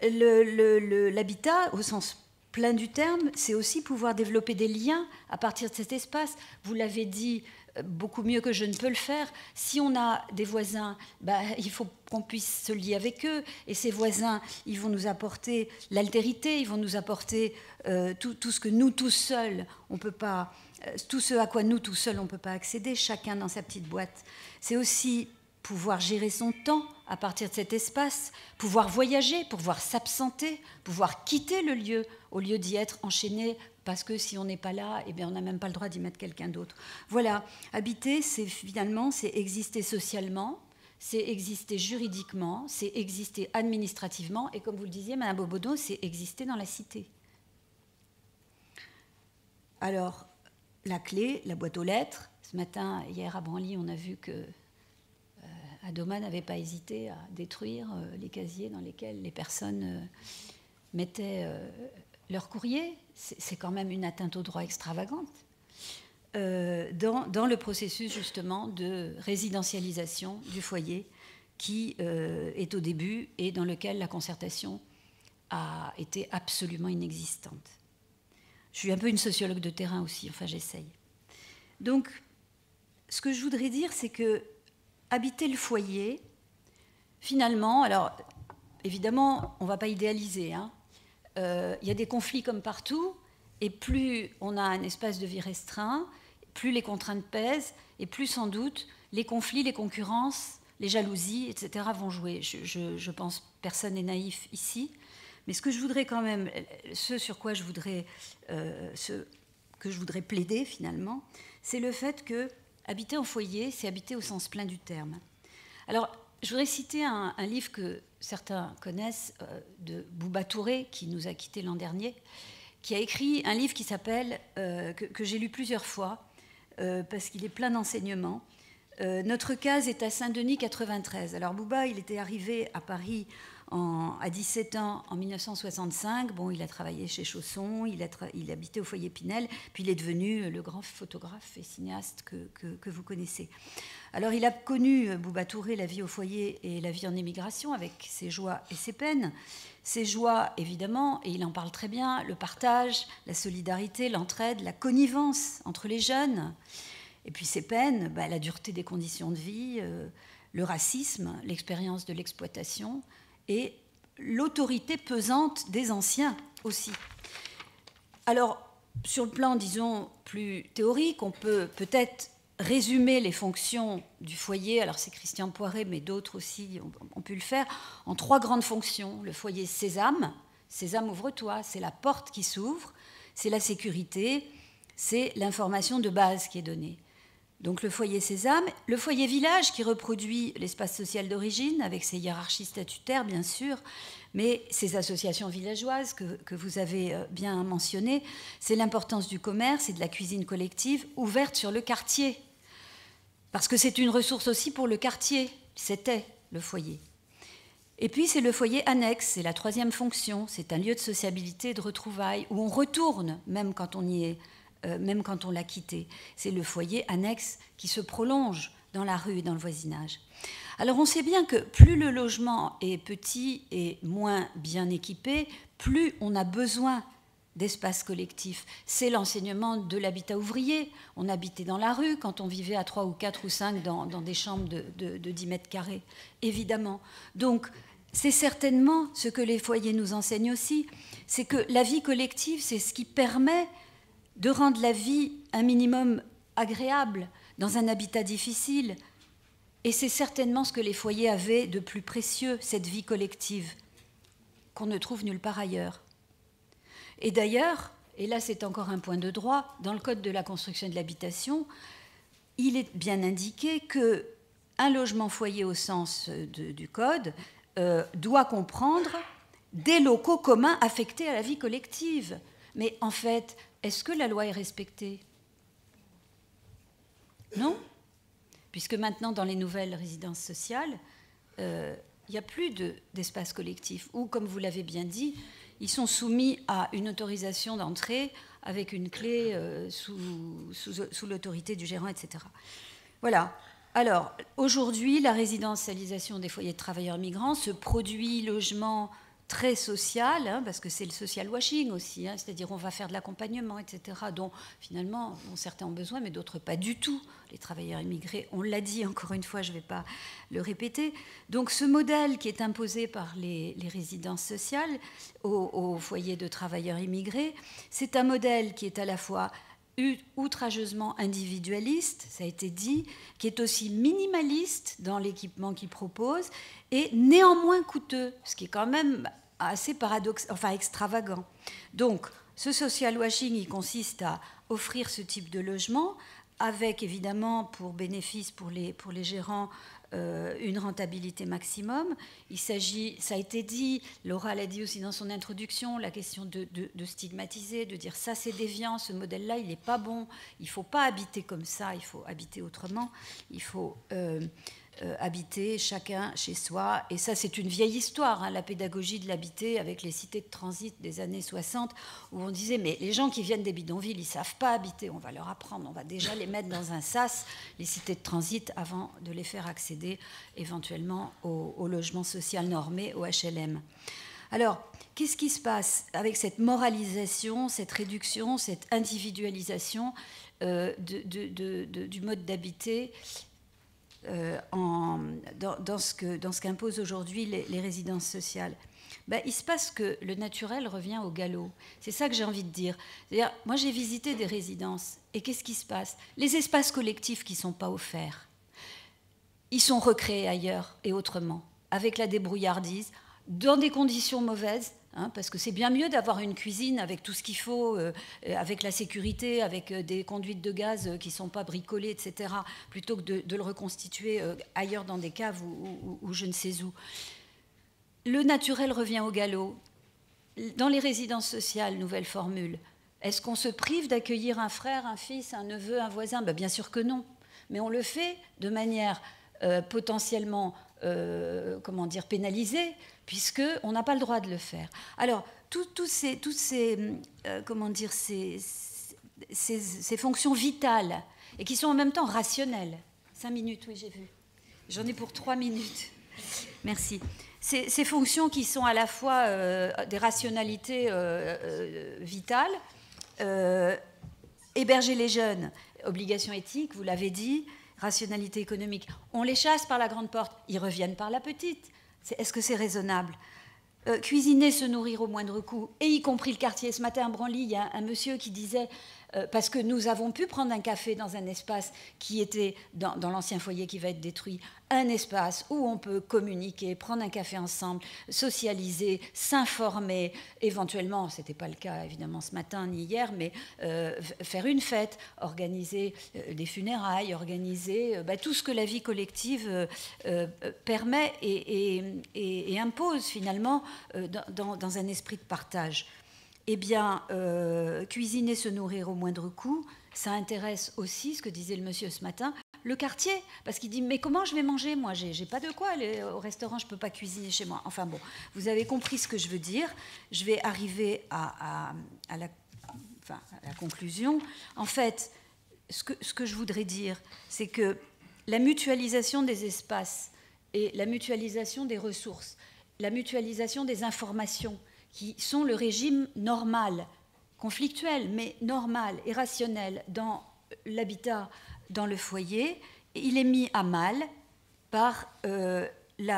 L'habitat, au sens plein du terme, c'est aussi pouvoir développer des liens à partir de cet espace. Vous l'avez dit beaucoup mieux que je ne peux le faire. Si on a des voisins, il faut qu'on puisse se lier avec eux. Et ces voisins, ils vont nous apporter l'altérité, ils vont nous apporter tout ce que nous, tous seuls, on peut pas, tout ce à quoi nous, tous seuls, on ne peut pas accéder, chacun dans sa petite boîte. C'est aussi pouvoir gérer son temps à partir de cet espace, pouvoir voyager, pouvoir s'absenter, pouvoir quitter le lieu au lieu d'y être enchaîné, parce que si on n'est pas là, eh bien on n'a même pas le droit d'y mettre quelqu'un d'autre. Voilà, habiter, c'est finalement, c'est exister socialement, c'est exister juridiquement, c'est exister administrativement, et comme vous le disiez, Madame Bobodo, c'est exister dans la cité. Alors, la clé, la boîte aux lettres. Ce matin, hier à Branly, on a vu que Adoma n'avait pas hésité à détruire les casiers dans lesquels les personnes mettaient leur courrier. C'est quand même une atteinte au droit extravagante. Dans le processus justement de résidentialisation du foyer qui est au début et dans lequel la concertation a été absolument inexistante. Je suis un peu une sociologue de terrain aussi, enfin j'essaye. Donc, ce que je voudrais dire, c'est que habiter le foyer, finalement, alors évidemment, on ne va pas idéaliser, hein. Y a des conflits comme partout, et plus on a un espace de vie restreint, plus les contraintes pèsent, et plus sans doute les conflits, les concurrences, les jalousies, etc. vont jouer. Je pense personne n'est naïf ici, mais ce que je voudrais quand même, ce sur quoi je voudrais, que je voudrais plaider finalement, c'est le fait que habiter en foyer, c'est habiter au sens plein du terme. Alors, je voudrais citer un livre que certains connaissent, de Bouba Touré, qui nous a quittés l'an dernier, qui a écrit un livre qui s'appelle, que j'ai lu plusieurs fois, parce qu'il est plein d'enseignements. Notre case est à Saint-Denis 93. Alors Bouba, il était arrivé à Paris à 17 ans en 1965. Bon, il a travaillé chez Chausson, il habitait au foyer Pinel, puis il est devenu le grand photographe et cinéaste que vous connaissez. Alors il a connu, Bouba Touré, la vie au foyer et la vie en émigration, avec ses joies et ses peines. Ses joies, évidemment, et il en parle très bien, le partage, la solidarité, l'entraide, la connivence entre les jeunes. Et puis ses peines, la dureté des conditions de vie, le racisme, l'expérience de l'exploitation et l'autorité pesante des anciens aussi. Alors, sur le plan, disons, plus théorique, on peut peut-être résumer les fonctions du foyer, alors c'est Christian Poiret, mais d'autres aussi ont pu le faire, en 3 grandes fonctions. Le foyer Sésame, Sésame ouvre-toi, c'est la porte qui s'ouvre, c'est la sécurité, c'est l'information de base qui est donnée. Donc le foyer Sésame, le foyer village qui reproduit l'espace social d'origine avec ses hiérarchies statutaires bien sûr, mais ces associations villageoises que vous avez bien mentionnées, c'est l'importance du commerce et de la cuisine collective ouverte sur le quartier. Parce que c'est une ressource aussi pour le quartier, c'était le foyer. Et puis c'est le foyer annexe, c'est la 3e fonction, c'est un lieu de sociabilité et de retrouvailles où on retourne même quand on y est. Même quand on l'a quitté. C'est le foyer annexe qui se prolonge dans la rue et dans le voisinage. Alors on sait bien que plus le logement est petit et moins bien équipé, plus on a besoin d'espace collectif. C'est l'enseignement de l'habitat ouvrier. On habitait dans la rue quand on vivait à 3 ou 4 ou 5 dans des chambres de 10 mètres carrés, évidemment. Donc c'est certainement ce que les foyers nous enseignent aussi, c'est que la vie collective, c'est ce qui permet de rendre la vie un minimum agréable dans un habitat difficile. Et c'est certainement ce que les foyers avaient de plus précieux, cette vie collective, qu'on ne trouve nulle part ailleurs. Et d'ailleurs, et là c'est encore un point de droit, dans le Code de la construction et de l'habitation, il est bien indiqué qu'un logement foyer au sens du Code doit comprendre des locaux communs affectés à la vie collective. Mais en fait, est-ce que la loi est respectée? Non, puisque maintenant, dans les nouvelles résidences sociales, il n'y a plus d'espace collectif, ou, comme vous l'avez bien dit, ils sont soumis à une autorisation d'entrée avec une clé sous l'autorité du gérant, etc. Voilà. Alors, aujourd'hui, la résidentialisation des foyers de travailleurs migrants, ce produit logement très social, hein, parce que c'est le social washing aussi, hein, c'est-à-dire on va faire de l'accompagnement, etc., dont finalement certains ont besoin, mais d'autres pas du tout. Les travailleurs immigrés, on l'a dit encore une fois, je ne vais pas le répéter. Donc ce modèle qui est imposé par les résidences sociales aux foyers de travailleurs immigrés, c'est un modèle qui est à la fois outrageusement individualiste, ça a été dit, qui est aussi minimaliste dans l'équipement qu'il propose, et néanmoins coûteux, ce qui est quand même assez extravagant. Donc, ce social washing, il consiste à offrir ce type de logement, avec évidemment pour bénéfice pour les gérants une rentabilité maximum. Il s'agit, ça a été dit, Laura l'a dit aussi dans son introduction, la question de stigmatiser, de dire ça c'est déviant, ce modèle-là il n'est pas bon, il ne faut pas habiter comme ça, il faut habiter autrement, il faut habiter chacun chez soi. Et ça c'est une vieille histoire, hein, la pédagogie de l'habiter avec les cités de transit des années 60, où on disait mais les gens qui viennent des bidonvilles, ils ne savent pas habiter, on va leur apprendre, on va déjà les mettre dans un sas, les cités de transit, avant de les faire accéder éventuellement au logement social normé, au HLM. Alors, qu'est-ce qui se passe avec cette moralisation, cette réduction, cette individualisation du mode d'habiter dans ce qu'imposent aujourd'hui les résidences sociales? Il se passe que le naturel revient au galop. C'est ça que j'ai envie de dire. C'est-à-dire, moi, j'ai visité des résidences, et qu'est-ce qui se passe? Les espaces collectifs qui ne sont pas offerts, ils sont recréés ailleurs et autrement, avec la débrouillardise, dans des conditions mauvaises, hein, parce que c'est bien mieux d'avoir une cuisine avec tout ce qu'il faut, avec la sécurité, avec des conduites de gaz qui ne sont pas bricolées, etc., plutôt que de le reconstituer ailleurs dans des caves ou je ne sais où. Le naturel revient au galop. Dans les résidences sociales, nouvelle formule, est-ce qu'on se prive d'accueillir un frère, un fils, un neveu, un voisin? Bien sûr que non. Mais on le fait de manière potentiellement pénalisée, puisqu'on n'a pas le droit de le faire. Alors, toutes ces fonctions vitales, et qui sont en même temps rationnelles. 5 minutes, oui, j'ai vu. J'en ai pour 3 minutes. Merci. Ces fonctions qui sont à la fois des rationalités vitales, héberger les jeunes, obligation éthique, vous l'avez dit, rationalité économique, on les chasse par la grande porte, ils reviennent par la petite. Est-ce que c'est raisonnable? Cuisiner, se nourrir au moindre coût, et y compris le quartier. Ce matin à Branly, il y a un monsieur qui disait, parce que nous avons pu prendre un café dans un espace qui était dans l'ancien foyer qui va être détruit, un espace où on peut communiquer, prendre un café ensemble, socialiser, s'informer, éventuellement, ce n'était pas le cas évidemment ce matin ni hier, mais faire une fête, organiser des funérailles, organiser tout ce que la vie collective permet et impose finalement dans un esprit de partage. Eh bien, cuisiner, se nourrir au moindre coût, ça intéresse aussi, ce que disait le monsieur ce matin, le quartier. Parce qu'il dit, mais comment je vais manger? Moi, j'ai pas de quoi aller au restaurant, je peux pas cuisiner chez moi. Enfin bon, vous avez compris ce que je veux dire. Je vais arriver à la conclusion. En fait, ce que je voudrais dire, c'est que la mutualisation des espaces et la mutualisation des ressources, la mutualisation des informations, qui sont le régime normal, conflictuel, mais normal et rationnel dans l'habitat, dans le foyer, il est mis à mal par les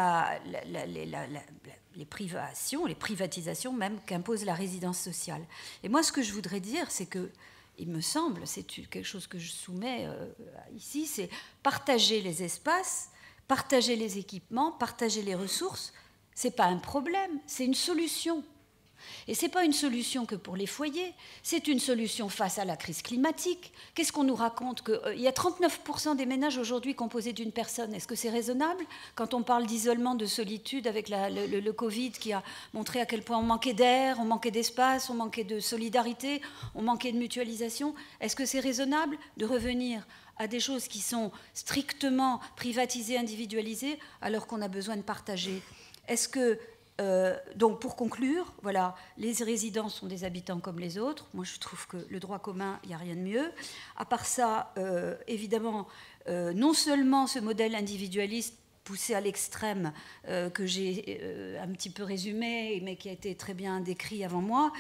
privations, les privatisations même qu'impose la résidence sociale. Et moi, ce que je voudrais dire, c'est que, il me semble, c'est quelque chose que je soumets ici, c'est partager les espaces, partager les équipements, partager les ressources. Ce n'est pas un problème, c'est une solution. Et ce n'est pas une solution que pour les foyers, c'est une solution face à la crise climatique. Qu'est-ce qu'on nous raconte? Qu'il y a 39% des ménages aujourd'hui composés d'une personne. Est-ce que c'est raisonnable? Quand on parle d'isolement, de solitude avec le Covid qui a montré à quel point on manquait d'air, on manquait d'espace, on manquait de solidarité, on manquait de mutualisation, est-ce que c'est raisonnable de revenir à des choses qui sont strictement privatisées, individualisées, alors qu'on a besoin de partager? Est-ce que donc pour conclure, voilà, les résidents sont des habitants comme les autres. Moi je trouve que le droit commun, il n'y a rien de mieux. À part ça, évidemment, non seulement ce modèle individualiste poussé à l'extrême que j'ai un petit peu résumé, mais qui a été très bien décrit avant moi,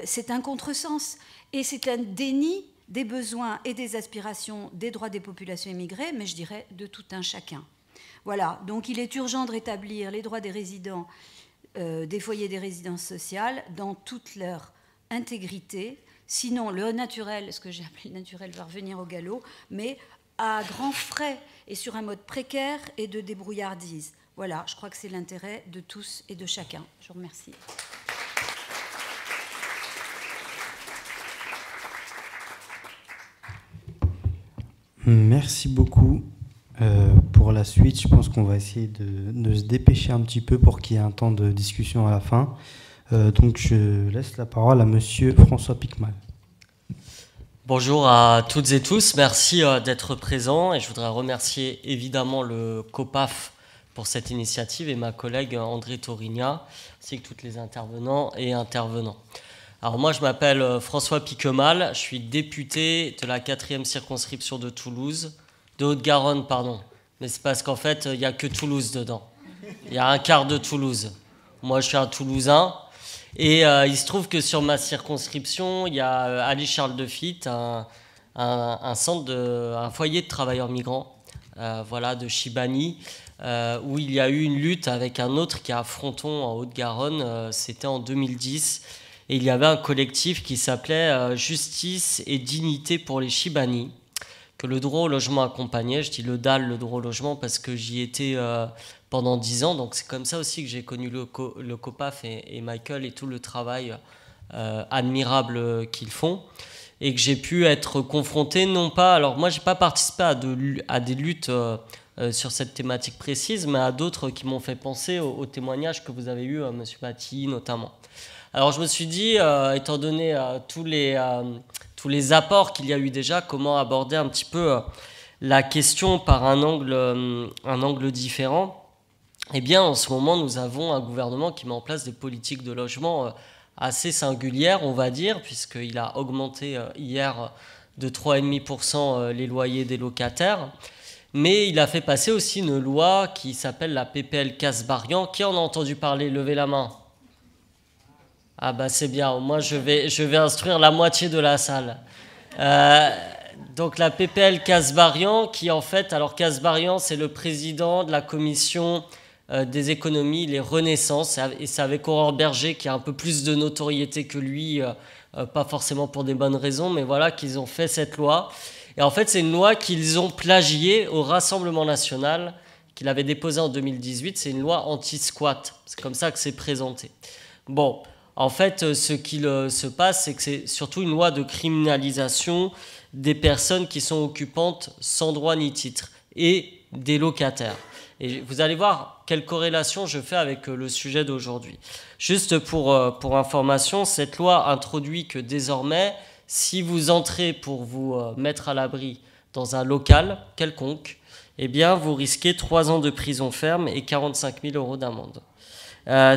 c'est un contresens et c'est un déni des besoins et des aspirations des droits des populations immigrées, mais je dirais de tout un chacun. Voilà, donc il est urgent de rétablir les droits des résidents des foyers des résidences sociales dans toute leur intégrité. Sinon, le naturel, ce que j'ai appelé le naturel, va revenir au galop, mais à grands frais et sur un mode précaire et de débrouillardise. Voilà, je crois que c'est l'intérêt de tous et de chacun. Je vous remercie. Merci beaucoup. Pour la suite, je pense qu'on va essayer de se dépêcher un petit peu pour qu'il y ait un temps de discussion à la fin. Donc je laisse la parole à Monsieur François Picmal. Bonjour à toutes et tous, merci d'être présents et je voudrais remercier évidemment le COPAF pour cette initiative et ma collègue André Torigna, ainsi que tous les intervenants et intervenants. Alors moi je m'appelle François Piquemal, je suis député de la 4e circonscription de Toulouse, de Haute-Garonne pardon, mais c'est parce qu'en fait il n'y a que Toulouse dedans, il y a un quart de Toulouse. Moi je suis un Toulousain. Et il se trouve que sur ma circonscription, il y a Ali Charles de Fitte, un foyer de travailleurs migrants, de Chibani, où il y a eu une lutte avec un autre qui est à Fronton en Haute-Garonne, c'était en 2010. Et il y avait un collectif qui s'appelait Justice et dignité pour les Chibani, que le droit au logement accompagnait. Je dis le DAL, le droit au logement, parce que j'y étais pendant 10 ans. Donc c'est comme ça aussi que j'ai connu le COPAF et Michael et tout le travail admirable qu'ils font. Et que j'ai pu être confronté, non pas... Alors moi, je n'ai pas participé à des luttes sur cette thématique précise, mais à d'autres qui m'ont fait penser aux témoignages que vous avez eus, M. Batti notamment. Alors je me suis dit, étant donné tous les apports qu'il y a eu déjà, comment aborder un petit peu la question par un angle différent. Eh bien, en ce moment, nous avons un gouvernement qui met en place des politiques de logement assez singulières, on va dire, puisqu'il a augmenté hier de 3,5% les loyers des locataires. Mais il a fait passer aussi une loi qui s'appelle la PPL Kasbarian. Qui en a entendu parler? Levez la main. Ah bah c'est bien, moi je vais instruire la moitié de la salle. Donc la PPL Kasbarian, qui en fait, alors Kasbarian c'est le président de la commission des économies, les Renaissances, et c'est avec Aurore Berger qui a un peu plus de notoriété que lui, pas forcément pour des bonnes raisons, mais voilà qu'ils ont fait cette loi. Et en fait c'est une loi qu'ils ont plagiée au Rassemblement National, qu'il avait déposée en 2018, c'est une loi anti-squat, c'est comme ça que c'est présenté. Bon, en fait ce qu'il se passe, c'est que c'est surtout une loi de criminalisation des personnes qui sont occupantes sans droit ni titre et des locataires. Et vous allez voir quelle corrélation je fais avec le sujet d'aujourd'hui. Juste pour information, cette loi introduit que désormais, si vous entrez pour vous mettre à l'abri dans un local quelconque, eh bien vous risquez 3 ans de prison ferme et 45 000 € d'amende.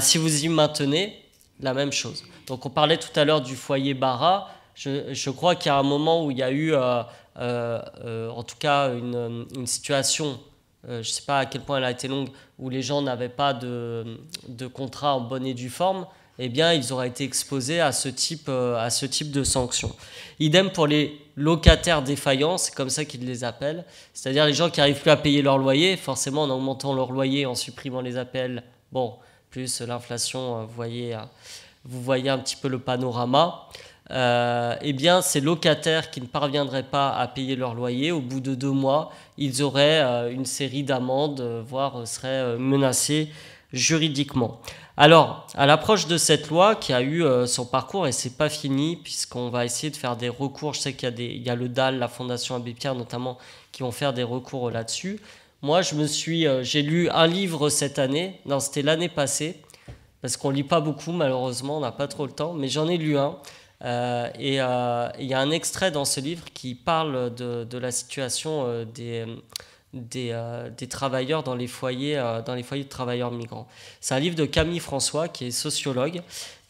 Si vous y maintenez, la même chose. Donc on parlait tout à l'heure du foyer Bara. Je crois qu'il y a un moment où il y a eu, en tout cas, une situation, je ne sais pas à quel point elle a été longue, où les gens n'avaient pas de contrat en bonne et due forme, eh bien, ils auraient été exposés à ce type de sanctions. Idem pour les locataires défaillants, c'est comme ça qu'ils les appellent, c'est-à-dire les gens qui n'arrivent plus à payer leur loyer, forcément en augmentant leur loyer, en supprimant les APL, bon, plus l'inflation, vous voyez un petit peu le panorama. Eh bien, ces locataires qui ne parviendraient pas à payer leur loyer, au bout de 2 mois, ils auraient une série d'amendes, voire seraient menacés juridiquement. Alors, à l'approche de cette loi qui a eu son parcours, et c'est pas fini, puisqu'on va essayer de faire des recours, je sais qu'il y a le DAL, la Fondation Abbé Pierre notamment, qui vont faire des recours là-dessus. Moi, j'ai lu un livre cette année, non, c'était l'année passée, parce qu'on lit pas beaucoup, malheureusement, on n'a pas trop le temps, mais j'en ai lu un. Il y a un extrait dans ce livre qui parle de la situation des travailleurs dans les foyers de travailleurs migrants. C'est un livre de Camille François, qui est sociologue,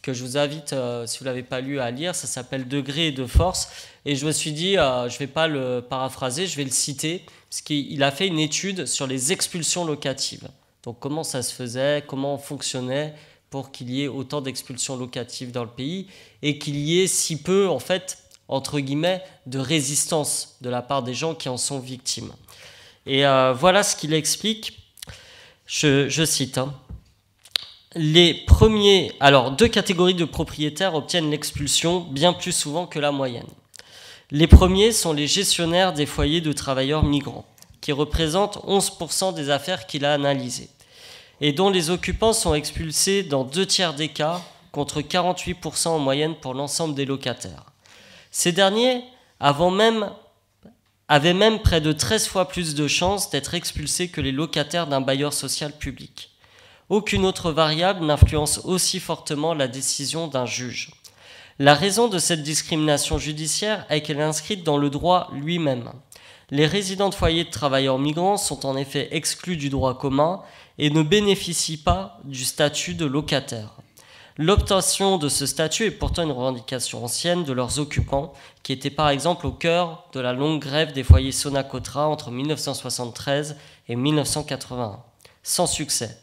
que je vous invite, si vous ne l'avez pas lu, à lire. Ça s'appelle Degré et de force. Et je me suis dit, je ne vais pas le paraphraser, je vais le citer, parce qu'il a fait une étude sur les expulsions locatives. Donc comment ça se faisait, comment on fonctionnait pour qu'il y ait autant d'expulsions locatives dans le pays et qu'il y ait si peu, en fait, entre guillemets, de résistance de la part des gens qui en sont victimes. Et voilà ce qu'il explique. Je cite. deux catégories de propriétaires obtiennent l'expulsion bien plus souvent que la moyenne. Les premiers sont les gestionnaires des foyers de travailleurs migrants, qui représentent 11% des affaires qu'il a analysées, et dont les occupants sont expulsés dans 2/3 des cas, contre 48% en moyenne pour l'ensemble des locataires. Ces derniers avaient même près de 13 fois plus de chances d'être expulsés que les locataires d'un bailleur social public. Aucune autre variable n'influence aussi fortement la décision d'un juge. La raison de cette discrimination judiciaire est qu'elle est inscrite dans le droit lui-même. Les résidents de foyers de travailleurs migrants sont en effet exclus du droit commun et ne bénéficient pas du statut de locataire. L'obtention de ce statut est pourtant une revendication ancienne de leurs occupants, qui étaient par exemple au cœur de la longue grève des foyers Sonacotra entre 1973 et 1981, sans succès.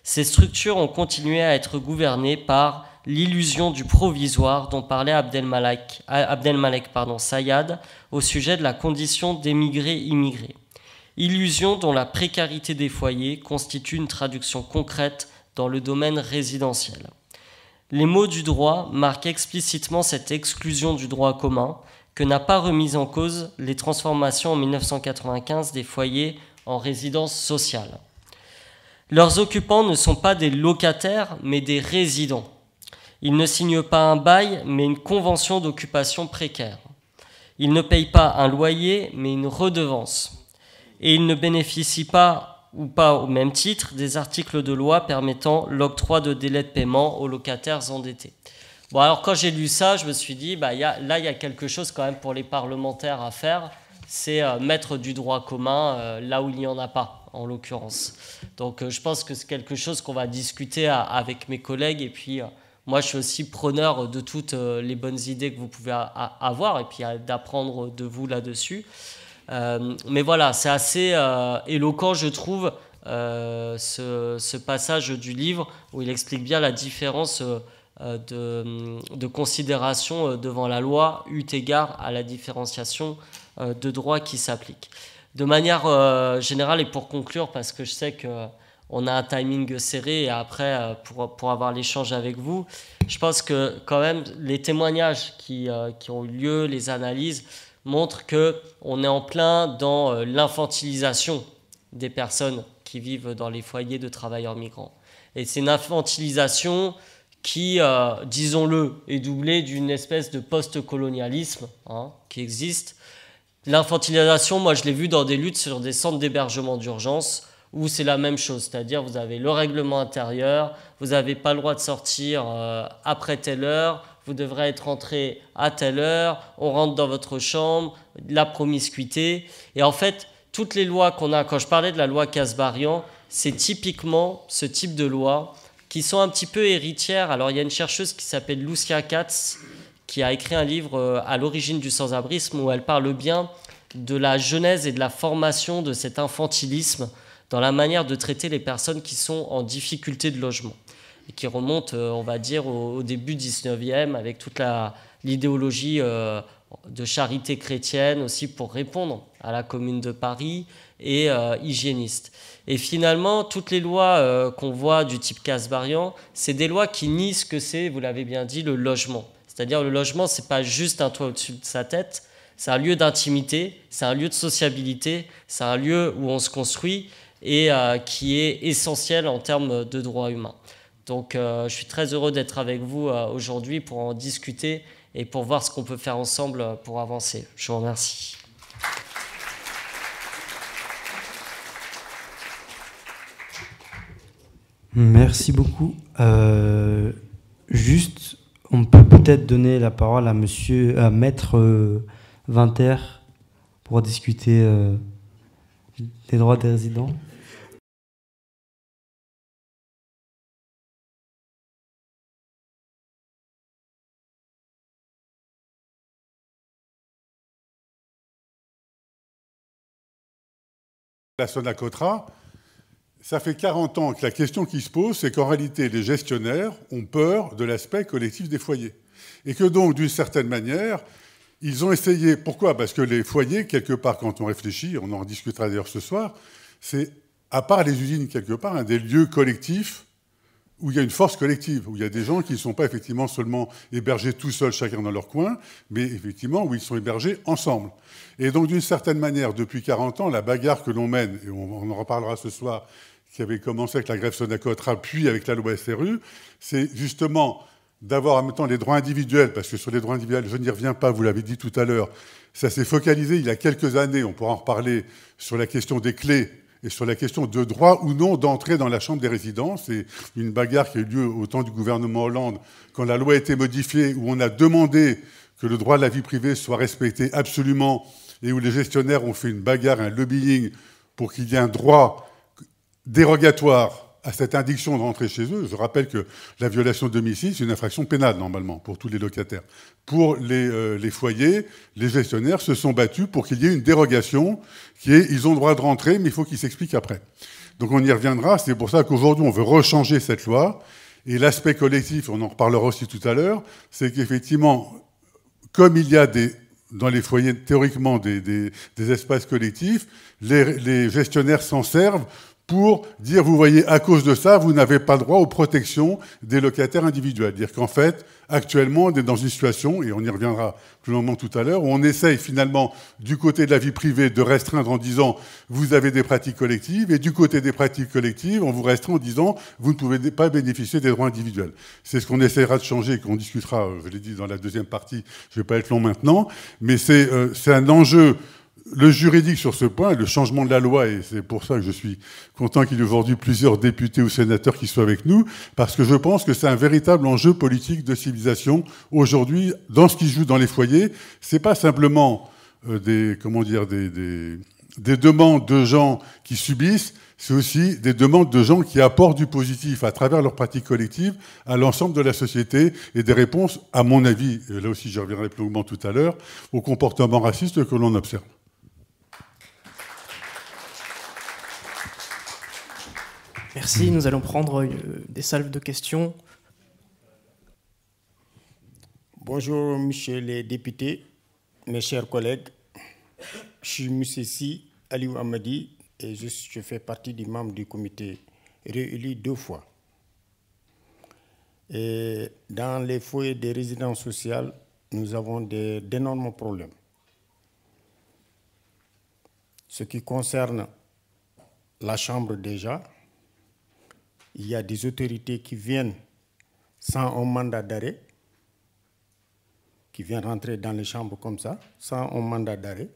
Ces structures ont continué à être gouvernées par l'illusion du provisoire dont parlait Abdelmalek Sayad au sujet de la condition d'émigrés-immigrés. Illusion dont la précarité des foyers constitue une traduction concrète dans le domaine résidentiel. Les mots du droit marquent explicitement cette exclusion du droit commun que n'a pas remise en cause les transformations en 1995 des foyers en résidence sociale. Leurs occupants ne sont pas des locataires, mais des résidents. Ils ne signent pas un bail, mais une convention d'occupation précaire. Ils ne payent pas un loyer, mais une redevance. Et ils ne bénéficient pas, ou pas au même titre, des articles de loi permettant l'octroi de délais de paiement aux locataires endettés. Bon, alors quand j'ai lu ça, je me suis dit, il y a quelque chose quand même pour les parlementaires à faire, c'est mettre du droit commun là où il n'y en a pas, en l'occurrence. Donc je pense que c'est quelque chose qu'on va discuter avec mes collègues, et puis moi je suis aussi preneur de toutes les bonnes idées que vous pouvez avoir, et puis d'apprendre de vous là-dessus. Mais voilà, c'est assez éloquent, je trouve, ce passage du livre où il explique bien la différence de considération devant la loi, eu égard à la différenciation de droit qui s'applique. De manière générale, et pour conclure, parce que je sais qu'on a un timing serré, et après, pour avoir l'échange avec vous, je pense que quand même les témoignages qui ont eu lieu, les analyses, montre qu'on est en plein dans l'infantilisation des personnes qui vivent dans les foyers de travailleurs migrants. Et c'est une infantilisation qui, disons-le, est doublée d'une espèce de post-colonialisme qui existe. L'infantilisation, moi je l'ai vu dans des luttes sur des centres d'hébergement d'urgence où c'est la même chose, c'est-à-dire vous avez le règlement intérieur, vous n'avez pas le droit de sortir après telle heure, vous devrez être rentré à telle heure, on rentre dans votre chambre, la promiscuité. Et en fait, toutes les lois qu'on a, quand je parlais de la loi Kasbarian, c'est typiquement ce type de lois qui sont un petit peu héritières. Alors il y a une chercheuse qui s'appelle Lucia Katz, qui a écrit un livre à l'origine du sans-abrisme où elle parle bien de la genèse et de la formation de cet infantilisme dans la manière de traiter les personnes qui sont en difficulté de logement, et qui remonte, on va dire, au début 19e, avec toute l'idéologie de charité chrétienne aussi pour répondre à la Commune de Paris, et hygiéniste. Et finalement, toutes les lois qu'on voit du type Kasbarian, c'est des lois qui nient ce que c'est, vous l'avez bien dit, le logement. C'est-à-dire le logement, c'est pas juste un toit au-dessus de sa tête, c'est un lieu d'intimité, c'est un lieu de sociabilité, c'est un lieu où on se construit et qui est essentiel en termes de droits humains. Donc je suis très heureux d'être avec vous aujourd'hui pour en discuter et pour voir ce qu'on peut faire ensemble pour avancer. Je vous remercie. Merci beaucoup. Juste, on peut peut-être donner la parole à Maître Winter pour discuter des droits des résidents. La Sonacotra, ça fait 40 ans que la question qui se pose, c'est qu'en réalité, les gestionnaires ont peur de l'aspect collectif des foyers. Et que donc, d'une certaine manière, ils ont essayé... Pourquoi ? Parce que les foyers, quelque part, quand on réfléchit, on en discutera d'ailleurs ce soir, c'est, à part les usines quelque part, un des lieux collectifs où il y a une force collective, où il y a des gens qui ne sont pas effectivement seulement hébergés tout seuls, chacun dans leur coin, mais effectivement où ils sont hébergés ensemble. Et donc, d'une certaine manière, depuis 40 ans, la bagarre que l'on mène, et on en reparlera ce soir, qui avait commencé avec la grève Sonacotra, puis avec la loi SRU, c'est justement d'avoir en même temps les droits individuels, parce que sur les droits individuels, je n'y reviens pas, vous l'avez dit tout à l'heure, ça s'est focalisé il y a quelques années, on pourra en reparler, sur la question des clés et sur la question de droit ou non d'entrer dans la chambre des résidents. C'est une bagarre qui a eu lieu au temps du gouvernement Hollande, quand la loi a été modifiée, où on a demandé que le droit de la vie privée soit respecté absolument, et où les gestionnaires ont fait une bagarre, un lobbying, pour qu'il y ait un droit dérogatoire à cette interdiction de rentrer chez eux. Je rappelle que la violation de domicile, c'est une infraction pénale, normalement, pour tous les locataires. Pour les foyers, les gestionnaires se sont battus pour qu'il y ait une dérogation qui est, ils ont le droit de rentrer, mais il faut qu'ils s'expliquent après. Donc on y reviendra. C'est pour ça qu'aujourd'hui, on veut rechanger cette loi. Et l'aspect collectif, on en reparlera aussi tout à l'heure, c'est qu'effectivement, comme il y a dans les foyers, théoriquement, des espaces collectifs, les gestionnaires s'en servent pour dire, vous voyez, à cause de ça, vous n'avez pas droit aux protections des locataires individuels. Dire qu'en fait, actuellement, on est dans une situation, et on y reviendra plus longuement tout à l'heure, où on essaye finalement, du côté de la vie privée, de restreindre en disant, vous avez des pratiques collectives, et du côté des pratiques collectives, on vous restreint en disant, vous ne pouvez pas bénéficier des droits individuels. C'est ce qu'on essaiera de changer, et qu'on discutera, je l'ai dit dans la deuxième partie, je ne vais pas être long maintenant, mais c'est un enjeu. Le juridique sur ce point, le changement de la loi, et c'est pour ça que je suis content qu'il y ait aujourd'hui plusieurs députés ou sénateurs qui soient avec nous, parce que je pense que c'est un véritable enjeu politique de civilisation aujourd'hui, dans ce qui se joue dans les foyers. C'est pas simplement des demandes de gens qui subissent, c'est aussi des demandes de gens qui apportent du positif à travers leurs pratiques collectives à l'ensemble de la société et des réponses, à mon avis, et là aussi j'y reviendrai plus longuement tout à l'heure, au comportement raciste que l'on observe. Merci, nous allons prendre des salves de questions. Bonjour, messieurs les députés, mes chers collègues. Je suis M. Si Aliou Amadi et je fais partie des membres du comité réélu 2 fois. Et dans les foyers des résidences sociales, nous avons d'énormes problèmes. Ce qui concerne la chambre déjà, il y a des autorités qui viennent sans un mandat d'arrêt, qui viennent rentrer dans les chambres comme ça, sans un mandat d'arrêt,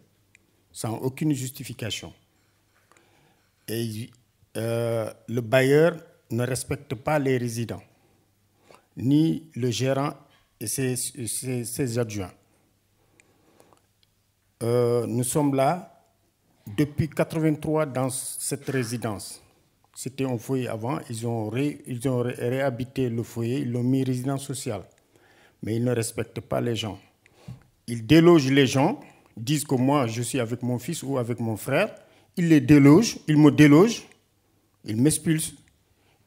sans aucune justification. Et le bailleur ne respecte pas les résidents, ni le gérant et ses adjoints. Nous sommes là depuis 1983 dans cette résidence. C'était un foyer avant, ils ont réhabité le foyer, ils l'ont mis résidence sociale. Mais ils ne respectent pas les gens. Ils délogent les gens, disent que moi je suis avec mon fils ou avec mon frère. Ils les délogent, ils me délogent, ils m'expulsent.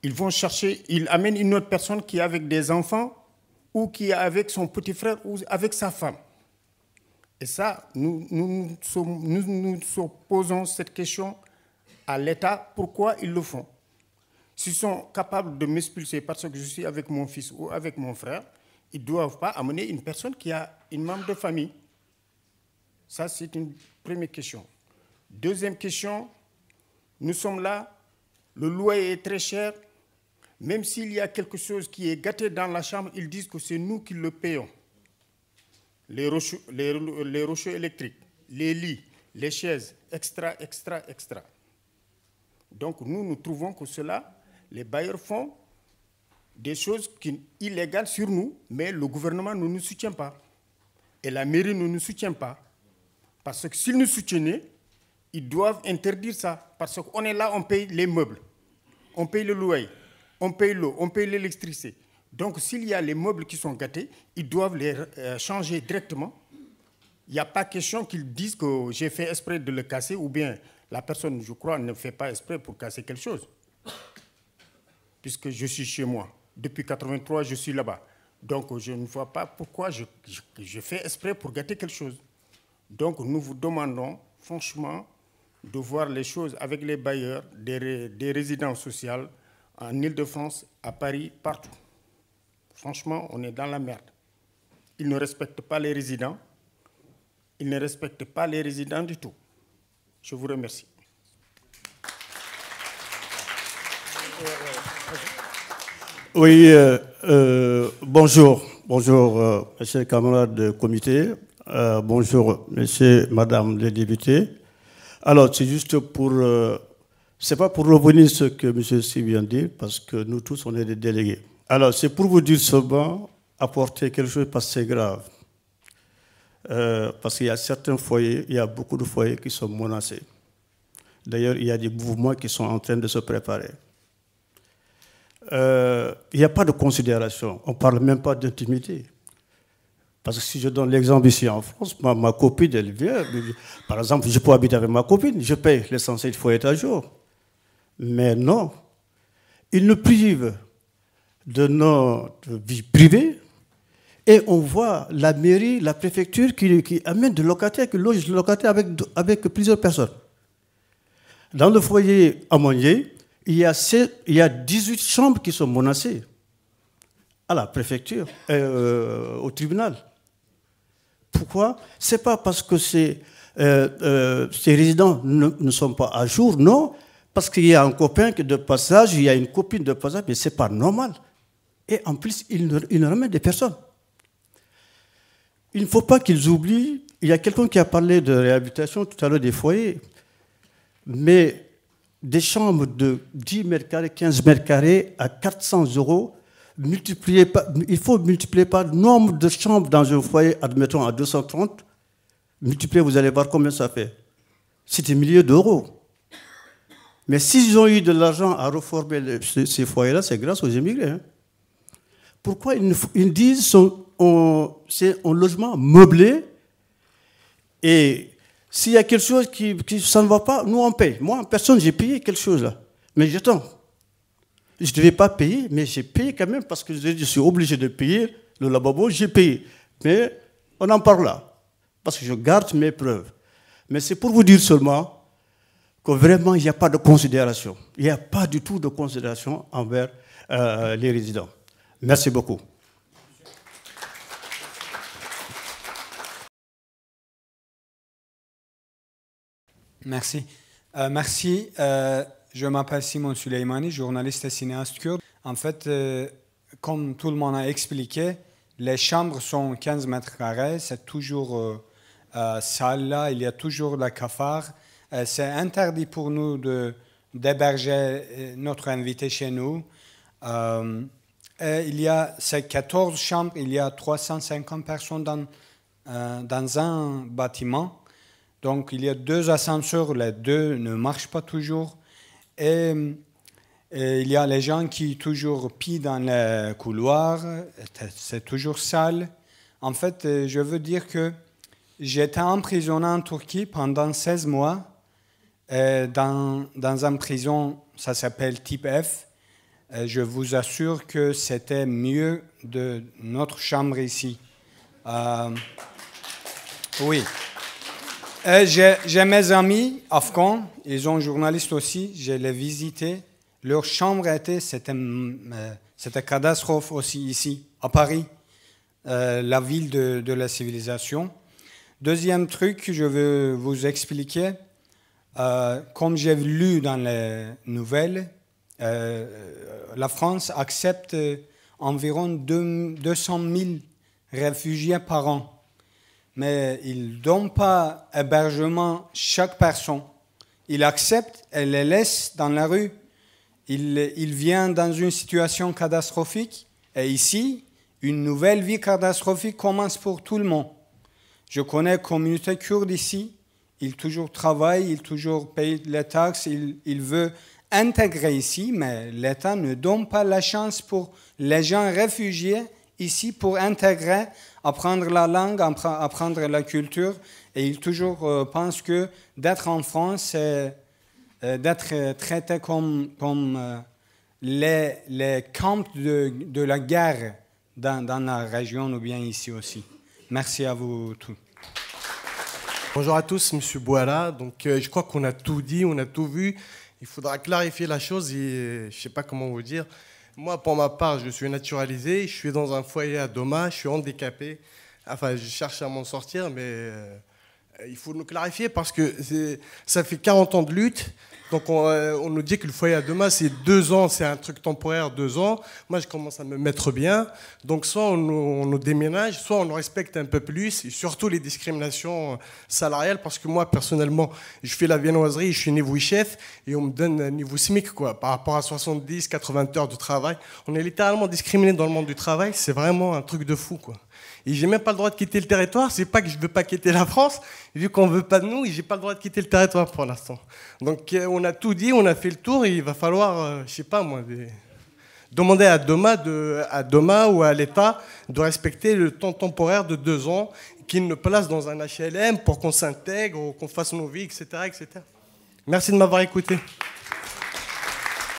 Ils vont chercher, ils amènent une autre personne qui est avec des enfants ou qui est avec son petit frère ou avec sa femme. Et ça, nous posons cette question à l'État, pourquoi ils le font. S'ils sont capables de m'expulser parce que je suis avec mon fils ou avec mon frère, ils ne doivent pas amener une personne qui a une membre de famille. Ça, c'est une première question. Deuxième question, nous sommes là, le loyer est très cher. Même s'il y a quelque chose qui est gâté dans la chambre, ils disent que c'est nous qui le payons. Les rochers électriques, les lits, les chaises, extra. Donc nous trouvons que cela, les bailleurs font des choses illégales sur nous, mais le gouvernement ne nous soutient pas. Et la mairie ne nous soutient pas. Parce que s'ils nous soutenaient, ils doivent interdire ça. Parce qu'on est là, on paye les meubles, on paye le loyer, on paye l'eau, on paye l'électricité. Donc s'il y a les meubles qui sont gâtés, ils doivent les changer directement. Il n'y a pas question qu'ils disent que j'ai fait exprès de le casser ou bien la personne, je crois, ne fait pas exprès pour casser quelque chose. Puisque je suis chez moi. Depuis 1983, je suis là-bas. Donc, je ne vois pas pourquoi je fais exprès pour gâter quelque chose. Donc, nous vous demandons, franchement, de voir les choses avec les bailleurs des résidences sociales en Île-de-France, à Paris, partout. Franchement, on est dans la merde. Ils ne respectent pas les résidents. Ils ne respectent pas les résidents du tout. Je vous remercie. Oui, bonjour. Bonjour, monsieur le camarade de comité. Bonjour, monsieur, madame les députés. Alors, c'est juste pour... c'est pas pour revenir sur ce que monsieur Si vient de dire, parce que nous tous, on est des délégués. Alors, c'est pour vous dire seulement, apporter quelque chose parce que c'est grave. Parce qu'il y a certains foyers, il y a beaucoup de foyers qui sont menacés. D'ailleurs, il y a des mouvements qui sont en train de se préparer. Il n'y a pas de considération. On ne parle même pas d'intimité. Parce que si je donne l'exemple ici en France, ma copine, elle vient. Par exemple, je peux habiter avec ma copine, je paye l'essentiel du foyer à jour. Mais non, ils nous privent de notre vie privée. Et on voit la mairie, la préfecture qui amène des locataires, qui loge des locataires avec plusieurs personnes. Dans le foyer à Monnier, il y a 18 chambres qui sont menacées à la préfecture, au tribunal. Pourquoi? Ce n'est pas parce que ces résidents ne sont pas à jour, non, parce qu'il y a un copain de passage, il y a une copine de passage, mais ce n'est pas normal. Et en plus, ils ne ramènent des personnes. Il ne faut pas qu'ils oublient, il y a quelqu'un qui a parlé de réhabilitation tout à l'heure des foyers, mais des chambres de 10 mètres carrés, 15 mètres carrés à 400 €, il faut multiplier par le nombre de chambres dans un foyer, admettons à 230, multiplier, vous allez voir combien ça fait. C'est des milliers d'euros. Mais s'ils ont eu de l'argent à reformer ces foyers-là, c'est grâce aux immigrés. Hein. Pourquoi ils disent c'est un logement meublé et s'il y a quelque chose qui ça ne va pas, nous on paye. Moi, en personne, j'ai payé quelque chose là. Mais j'attends. Je ne devais pas payer, mais j'ai payé quand même parce que je suis obligé de payer le lavabo, j'ai payé. Mais on en parle là, parce que je garde mes preuves. Mais c'est pour vous dire seulement que vraiment, il n'y a pas de considération. Il n'y a pas du tout de considération envers les résidents. Merci beaucoup. Merci. Merci. Je m'appelle Simon Suleymani, journaliste et cinéaste kurde. En fait, comme tout le monde a expliqué, les chambres sont 15 mètres carrés. C'est toujours sale là. Il y a toujours la cafard. C'est interdit pour nous d'héberger notre invité chez nous. Il y a ces 14 chambres. Il y a 350 personnes dans un bâtiment. Donc, il y a 2 ascenseurs, les 2 ne marchent pas toujours. Et il y a les gens qui toujours pient dans les couloirs, c'est toujours sale. En fait, je veux dire que j'étais emprisonné en Turquie pendant 16 mois, dans une prison, ça s'appelle type F. Je vous assure que c'était mieux de notre chambre ici. Oui. J'ai mes amis afghans, ils sont journalistes aussi, je les visités. Leur chambre c'était catastrophe aussi ici, à Paris, la ville de la civilisation. Deuxième truc, je veux vous expliquer, comme j'ai lu dans les nouvelles, la France accepte environ 200 000 réfugiés par an. Mais ils ne donnent pas hébergement chaque personne. Ils acceptent et les laissent dans la rue. Ils viennent dans une situation catastrophique. Et ici, une nouvelle vie catastrophique commence pour tout le monde. Je connais la communauté kurde ici. Ils toujours travaillent, ils toujours payent les taxes. Ils veulent intégrer ici, mais l'État ne donne pas la chance pour les gens réfugiés ici pour intégrer, apprendre la langue, apprendre la culture. Et ils toujours pensent que d'être en France, c'est d'être traité comme les camps de la guerre dans la région ou bien ici aussi. Merci à vous tous. Bonjour à tous, M. Bouala. Donc, je crois qu'on a tout dit, on a tout vu. Il faudra clarifier la chose et je ne sais pas comment vous dire. Moi, pour ma part, je suis naturalisé, je suis dans un foyer à Doma, je suis handicapé. Enfin, je cherche à m'en sortir, mais il faut nous clarifier parce que ça fait 40 ans de lutte. Donc on nous dit que le foyer à Doma, c'est 2 ans, c'est un truc temporaire, 2 ans. Moi, je commence à me mettre bien. Donc soit on nous déménage, soit on nous respecte un peu plus, et surtout les discriminations salariales, parce que moi, personnellement, je fais la viennoiserie, je suis niveau chef, et on me donne un niveau SMIC, quoi, par rapport à 70, 80 heures de travail. On est littéralement discriminé dans le monde du travail, c'est vraiment un truc de fou, quoi. Et j'ai même pas le droit de quitter le territoire. C'est pas que je veux pas quitter la France, vu qu'on veut pas de nous, et j'ai pas le droit de quitter le territoire pour l'instant. Donc on a tout dit, on a fait le tour, et il va falloir, je sais pas moi, demander à Doma ou à l'État de respecter le temps temporaire de 2 ans, qu'ils nous placent dans un HLM pour qu'on s'intègre, ou qu'on fasse nos vies, etc., etc. Merci de m'avoir écouté.